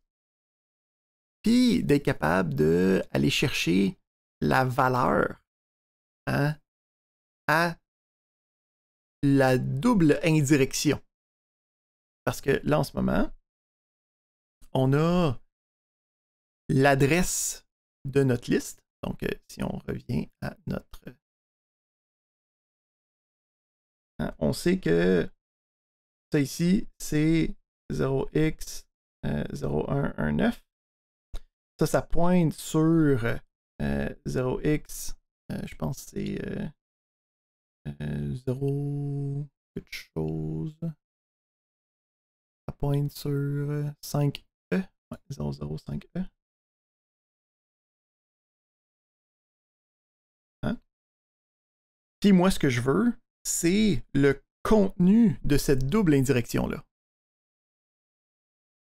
puis d'être capable d'aller chercher la valeur, hein, à la double indirection. Parce que là, en ce moment, on a l'adresse de notre liste. Donc, si on revient à notre... Hein, on sait que ça ici, c'est 0x0119. Ça pointe sur 0x, je pense que c'est 0 quelque chose. Ça pointe sur 5e. Ouais, 005e. Hein? Puis moi, ce que je veux, c'est le contenu de cette double indirection-là.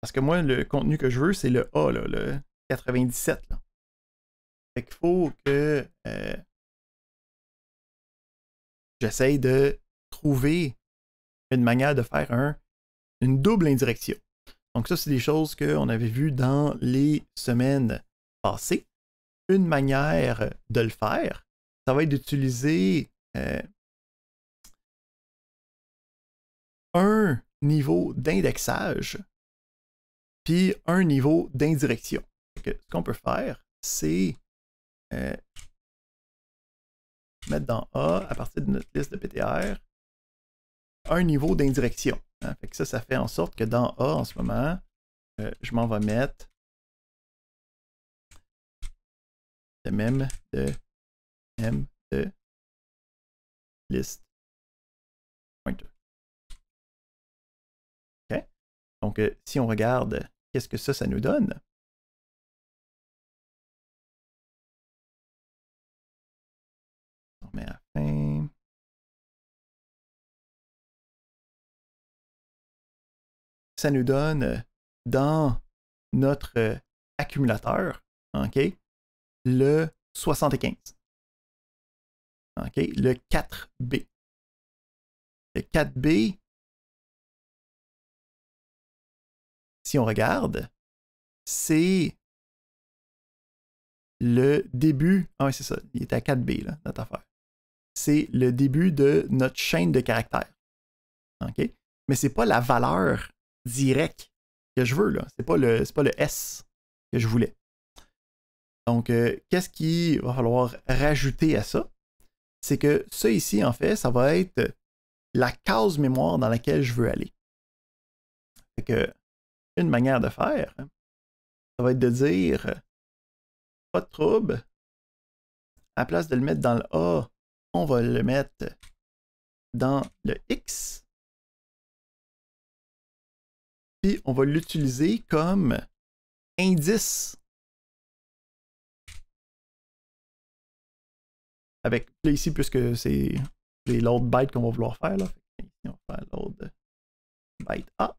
Parce que moi, le contenu que je veux, c'est le A, là, le 97. Là. Fait qu'il faut que j'essaye de trouver une manière de faire une double indirection. Donc ça, c'est des choses qu'on avait vues dans les semaines passées. Une manière de le faire, ça va être d'utiliser un niveau d'indexage puis un niveau d'indirection. Ce qu'on peut faire, c'est mettre dans A, à partir de notre liste de PTR, un niveau d'indirection. Hein? Fait que ça fait en sorte que dans A, en ce moment, je m'en vais mettre le même de M de liste pointer. Donc, si on regarde, qu'est-ce que ça nous donne? On met à fin. Ça nous donne dans notre accumulateur, OK, le 75. OK, le 4B. Le 4B, si on regarde, c'est le début. Ah oui, c'est ça. Il est à 4B, là, notre affaire. C'est le début de notre chaîne de caractères. OK? Mais c'est pas la valeur directe que je veux, là. C'est pas le S que je voulais. Donc, qu'est-ce qu'il va falloir rajouter à ça? C'est que ça ici, en fait, ça va être la case mémoire dans laquelle je veux aller. Fait que, une manière de faire, ça va être de dire pas de trouble. À la place de le mettre dans le A, on va le mettre dans le X. Puis on va l'utiliser comme indice. Avec là ici, puisque c'est l'autre byte qu'on va vouloir faire. Là. Ici, on va faire l'autre byte A.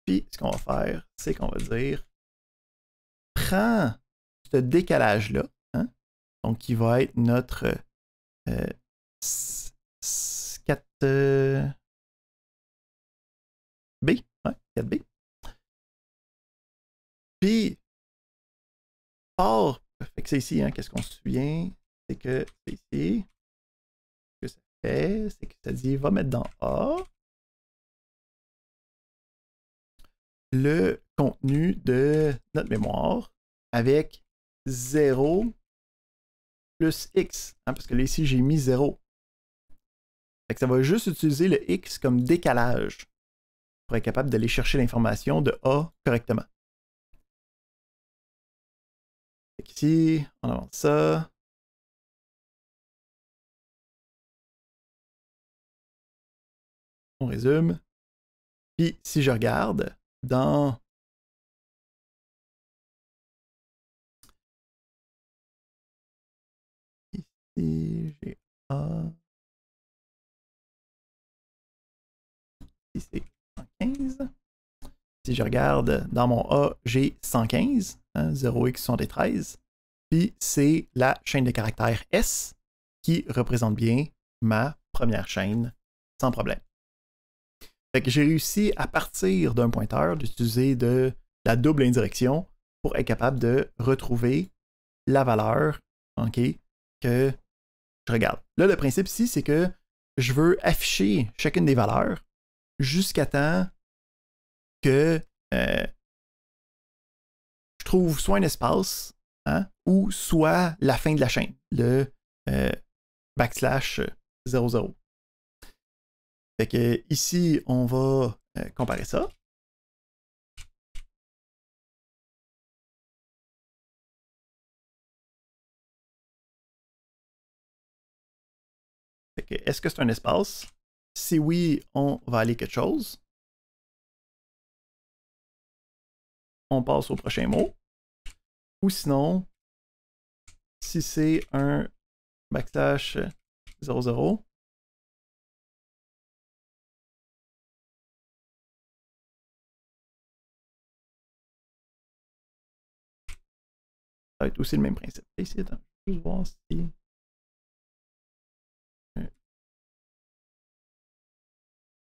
Puis ce qu'on va faire, c'est qu'on va dire prends ce décalage-là, hein, donc qui va être notre 4B, ouais, 4B. Puis, fait que c'est ici, hein, qu'est-ce qu'on se souvient? C'est que c'est ici. Ce que ça fait, c'est que ça dit, va mettre dans A le contenu de notre mémoire avec 0 plus X. Hein, parce que là, ici, j'ai mis 0. Fait que ça va juste utiliser le X comme décalage pour être capable d'aller chercher l'information de A correctement. Fait qu'ici, on avance ça. On résume. Puis, si je regarde dans ici, j'ai A. Ici, c'est 115. Si je regarde dans mon A, j'ai 115, hein, 0x73. Puis, c'est la chaîne de caractères S qui représente bien ma première chaîne sans problème. Fait que j'ai réussi à partir d'un pointeur d'utiliser de la double indirection pour être capable de retrouver la valeur, OK, que je regarde. Là, le principe ici, c'est que je veux afficher chacune des valeurs jusqu'à temps que je trouve soit un espace, hein, ou soit la fin de la chaîne, le backslash 00. Fait que ici, on va comparer ça. Fait que est-ce que c'est un espace? Si oui, on va aller quelque chose. On passe au prochain mot. Ou sinon, si c'est un backslash 00, ça va être aussi le même principe. Ici, attends, je vais juste voir si...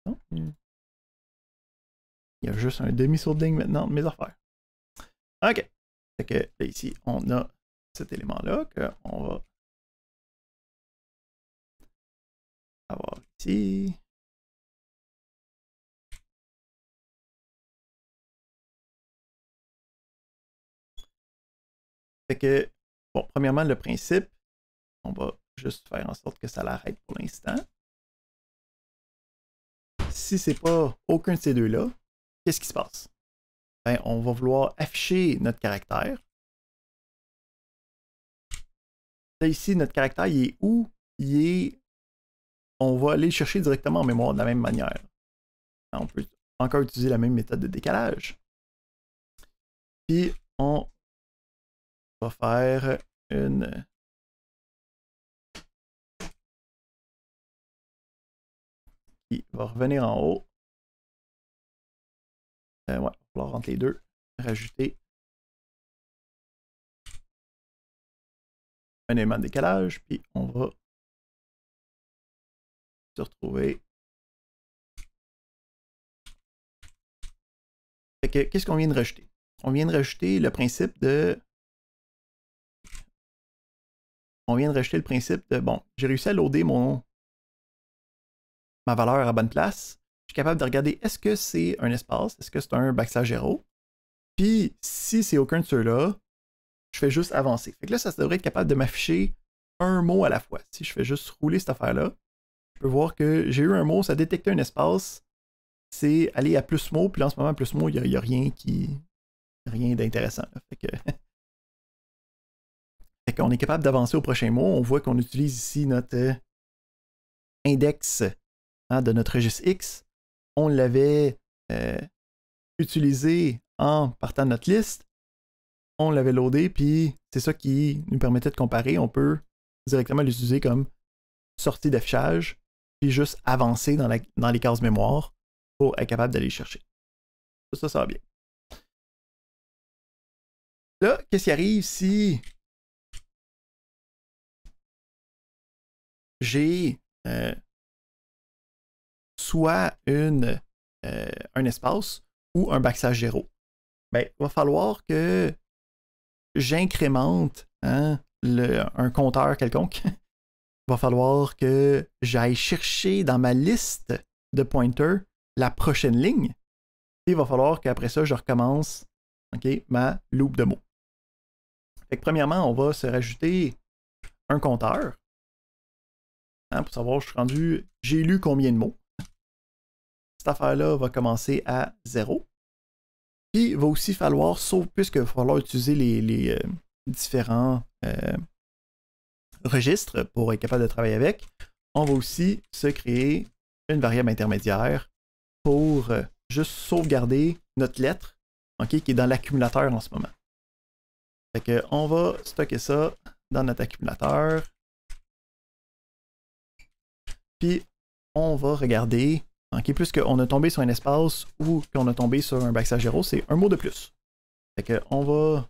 Non, il y a juste un demi-saut de ligne maintenant de mes affaires. OK. Fait que là, ici, on a cet élément-là qu'on va avoir ici. Fait que, bon, premièrement, le principe, on va juste faire en sorte que ça l'arrête pour l'instant. Si c'est pas aucun de ces deux-là, qu'est-ce qui se passe? Ben, on va vouloir afficher notre caractère. Là, ici, notre caractère, il est où? Il est... On va aller le chercher directement en mémoire de la même manière. On encore utiliser la même méthode de décalage. Puis on va faire une qui va revenir en haut. Ouais, il va falloir entre les deux rajouter un élément de décalage, puis on va se retrouver. Fait que, qu'est-ce qu'on vient de rajouter? On vient de rajouter le principe de... bon, j'ai réussi à loader ma valeur à la bonne place. Je suis capable de regarder est-ce que c'est un espace, est-ce que c'est un \0. Puis, si c'est aucun de ceux-là, je fais juste avancer. Fait que là, ça devrait être capable de m'afficher un mot à la fois. Si je fais juste rouler cette affaire-là, je peux voir que j'ai eu un mot, ça a détecté un espace, c'est aller à plus mots, puis là, en ce moment, plus mots, il n'y a rien rien d'intéressant. Fait qu'on est capable d'avancer au prochain mot. On voit qu'on utilise ici notre index de notre registre X. On l'avait utilisé en partant de notre liste. On l'avait loadé, puis c'est ça qui nous permettait de comparer. On peut directement l'utiliser comme sortie d'affichage, puis juste avancer dans les cases mémoire pour être capable d'aller chercher. Ça va bien. Là, qu'est-ce qui arrive si j'ai soit un espace ou un \0? Ben, il va falloir que j'incrémente un compteur quelconque. Il va falloir que j'aille chercher dans ma liste de pointers la prochaine ligne. Et il va falloir qu'après ça, je recommence ma loop de mots. Fait que premièrement, on va se rajouter un compteur pour savoir, je suis rendu, j'ai lu combien de mots. Cette affaire-là va commencer à 0. Puis il va aussi falloir, sauf puisqu'il va falloir utiliser les différents registres pour être capable de travailler avec, on va aussi se créer une variable intermédiaire pour juste sauvegarder notre lettre qui est dans l'accumulateur en ce moment. Fait que on va stocker ça dans notre accumulateur. Puis on va regarder, puisqu'on a tombé sur un espace ou qu'on a tombé sur un \0, c'est un mot de plus. Fait que on va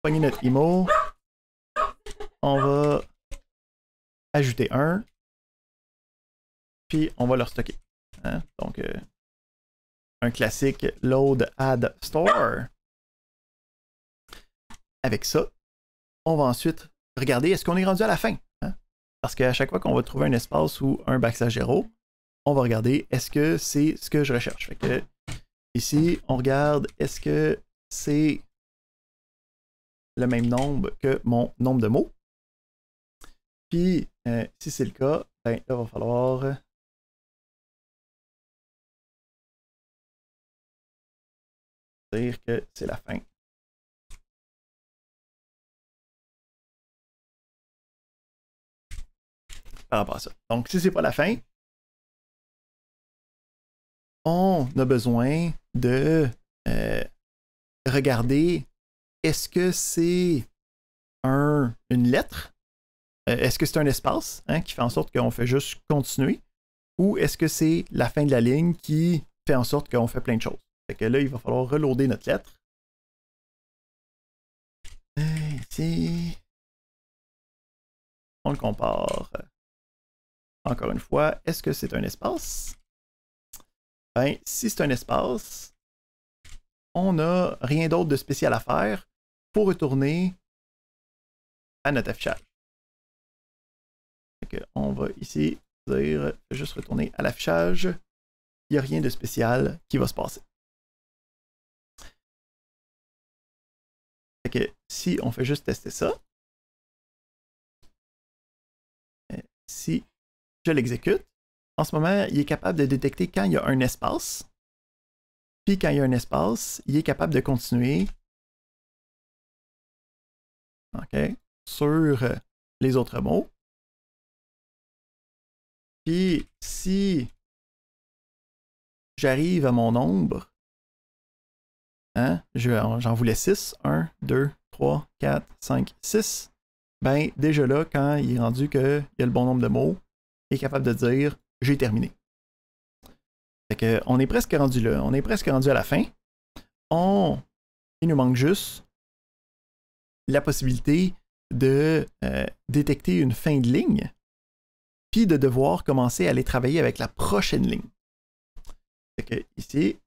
pogner notre IMO. On va ajouter un. Puis on va le stocker. Donc un classique load add store. Avec ça, on va ensuite regarder est-ce qu'on est rendu à la fin. Parce qu'à chaque fois qu'on va trouver un espace ou un \0, on va regarder est-ce que c'est ce que je recherche. Fait que ici, on regarde est-ce que c'est le même nombre que mon nombre de mots. Puis, si c'est le cas, ben, là, il va falloir dire que c'est la fin. Par rapport à ça. Donc, si c'est pas la fin, on a besoin de regarder est-ce que c'est une lettre, est-ce que c'est un espace qui fait en sorte qu'on fait juste continuer, ou est-ce que c'est la fin de la ligne qui fait en sorte qu'on fait plein de choses. Fait que là, il va falloir reloader notre lettre. Ici, on le compare. Encore une fois, est-ce que c'est un espace? Ben, si c'est un espace, on n'a rien d'autre de spécial à faire pour retourner à notre affichage. On va ici dire juste retourner à l'affichage. Il n'y a rien de spécial qui va se passer. Fait que si on fait juste tester ça, si je l'exécute, en ce moment, il est capable de détecter quand il y a un espace. Puis quand il y a un espace, il est capable de continuer sur les autres mots. Puis si j'arrive à mon nombre, hein, j'en voulais 6, 1, 2, 3, 4, 5, 6, ben déjà là, quand il est rendu qu'il y a le bon nombre de mots, il est capable de dire « j'ai terminé ». Fait que on est presque rendu là, on est presque rendu à la fin. Il nous manque juste la possibilité de détecter une fin de ligne, puis de devoir commencer à aller travailler avec la prochaine ligne. Fait que ici,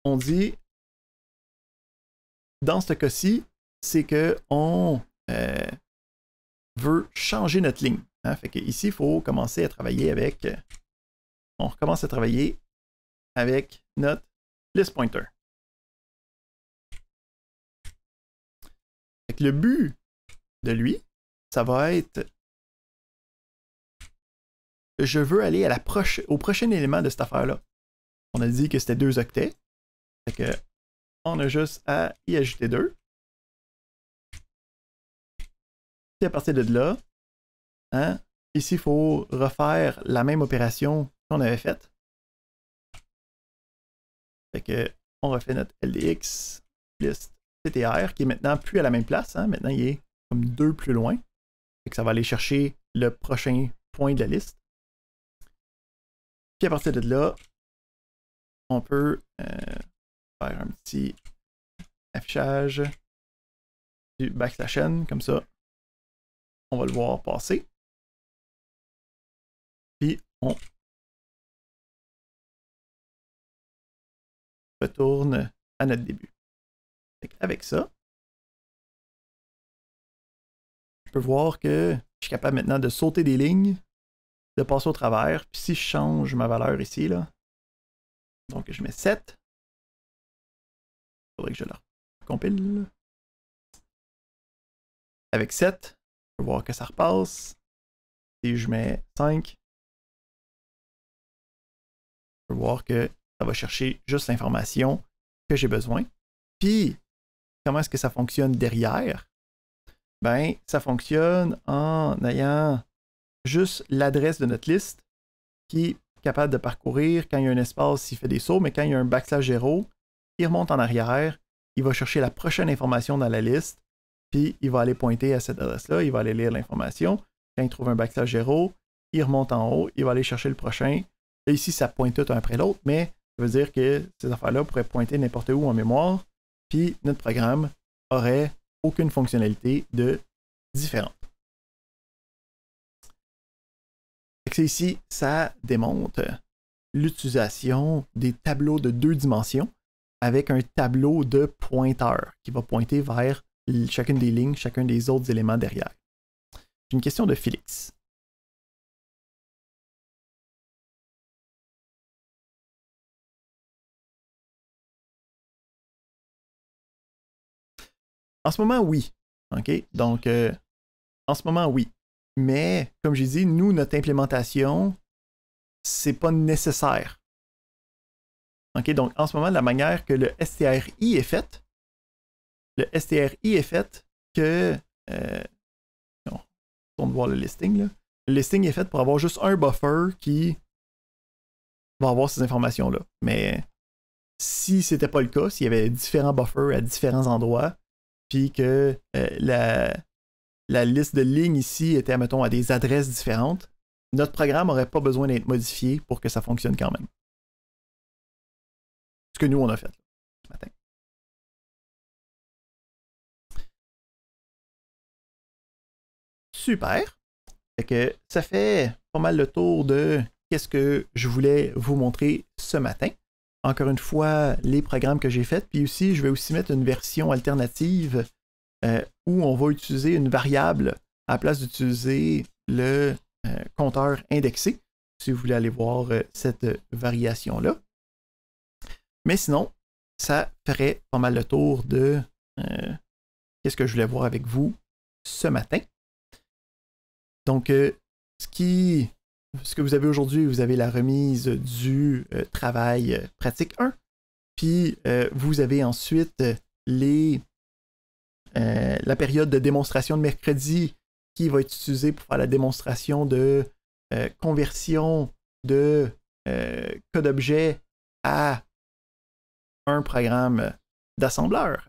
on dit, dans ce cas-ci, c'est qu'on veut changer notre ligne. Hein? Fait que ici, il faut commencer à travailler avec... on recommence à travailler avec notre list pointer. Fait que le but de lui, ça va être... je veux aller à au prochain élément de cette affaire-là. On a dit que c'était 2 octets. Fait que on a juste à y ajouter 2. Puis à partir de là, hein, ici, il faut refaire la même opération qu'on avait faite. Fait que on refait notre LDX list CTR qui est maintenant plus à la même place. Hein. Maintenant, il est comme 2 plus loin. Fait que ça va aller chercher le prochain point de la liste. Puis à partir de là, on peut faire un petit affichage du backslash n, comme ça. On va le voir passer. Puis on retourne à notre début. Avec ça, je peux voir que je suis capable maintenant de sauter des lignes, de passer au travers. Puis si je change ma valeur ici, là, donc je mets 7. Il faudrait que je la compile. Avec 7, je peux voir que ça repasse. Si je mets 5, je peux voir que ça va chercher juste l'information que j'ai besoin. Puis, comment est-ce que ça fonctionne derrière? Ben, ça fonctionne en ayant juste l'adresse de notre liste qui est capable de parcourir quand il y a un espace, il fait des sauts, mais quand il y a un backslash 0, il remonte en arrière, il va chercher la prochaine information dans la liste, puis il va aller pointer à cette adresse-là, il va aller lire l'information. Quand il trouve un backslash 0, il remonte en haut, il va aller chercher le prochain. Et ici, ça pointe tout un après l'autre, mais ça veut dire que ces affaires-là pourraient pointer n'importe où en mémoire, puis notre programme aurait aucune fonctionnalité de différente. C'est ici, ça démontre l'utilisation des tableaux de 2 dimensions avec un tableau de pointeur qui va pointer vers chacune des lignes, chacun des autres éléments derrière. J'ai une question de Félix. En ce moment, oui. OK? Donc, en ce moment, oui. Mais, comme j'ai dit, nous, notre implémentation, c'est pas nécessaire. OK? Donc, en ce moment, la manière que le STRI est fait, que... on va voir le listing, là. Le listing est fait pour avoir juste un buffer qui va avoir ces informations-là. Mais si c'était pas le cas, s'il y avait différents buffers à différents endroits, puis que la liste de lignes ici était, mettons, à des adresses différentes, notre programme n'aurait pas besoin d'être modifié pour que ça fonctionne quand même. Ce que nous, on a fait là, ce matin. Super. Fait que ça fait pas mal le tour de qu'est-ce que je voulais vous montrer ce matin. Encore une fois, les programmes que j'ai faits, puis aussi, je vais aussi mettre une version alternative où on va utiliser une variable à la place d'utiliser le compteur indexé, si vous voulez aller voir cette variation-là. Mais sinon, ça ferait pas mal le tour de qu'est-ce que je voulais voir avec vous ce matin. Donc, ce que vous avez aujourd'hui, vous avez la remise du travail pratique 1. Puis, vous avez ensuite la période de démonstration de mercredi qui va être utilisée pour faire la démonstration de conversion de code objet à un programme d'assembleur.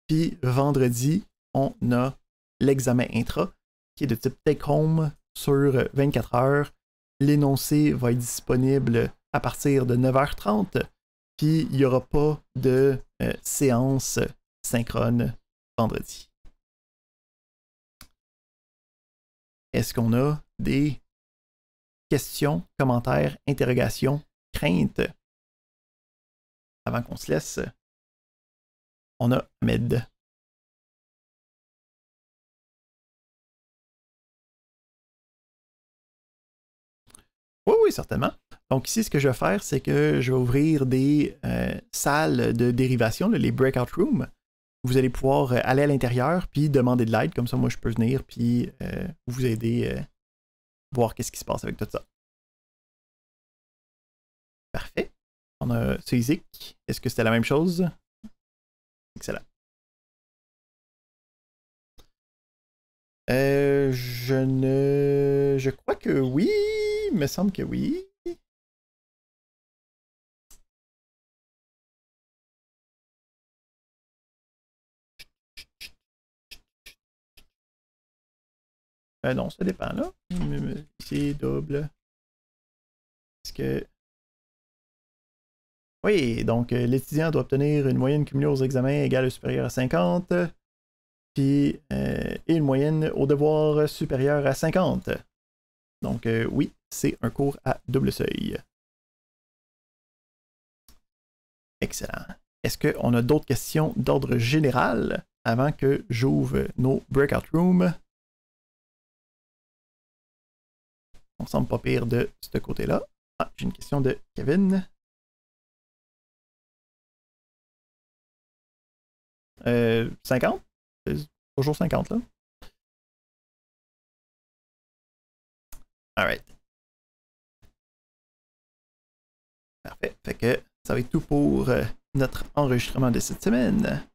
Puis vendredi, on a l'examen intra qui est de type take-home sur 24 heures. L'énoncé va être disponible à partir de 9h30. Puis il n'y aura pas de séance synchrone vendredi. Est-ce qu'on a des questions, commentaires, interrogations, craintes? Avant qu'on se laisse, on a Ahmed. Oui, certainement. Donc ici, ce que je vais faire, c'est que je vais ouvrir des salles de dérivation, les breakout rooms. Vous allez pouvoir aller à l'intérieur puis demander de l'aide. Comme ça, moi, je peux venir puis vous aider, voir qu'est-ce qui se passe avec tout ça. Parfait. On a Suizik. Est-ce que c'était la même chose? Excellent. Je crois que oui. Il me semble que oui. Non, ça dépend là. Ici, double. Est-ce que... Oui, donc l'étudiant doit obtenir une moyenne cumulée aux examens égale ou supérieure à 50. Puis, et une moyenne au devoir supérieure à 50. Donc, oui, c'est un cours à double seuil. Excellent. Est-ce qu'on a d'autres questions d'ordre général avant que j'ouvre nos breakout rooms? On semble pas pire de ce côté-là. Ah, j'ai une question de Kevin. 50? Toujours 50, là. Alright. Parfait. Fait que ça va être tout pour notre enregistrement de cette semaine.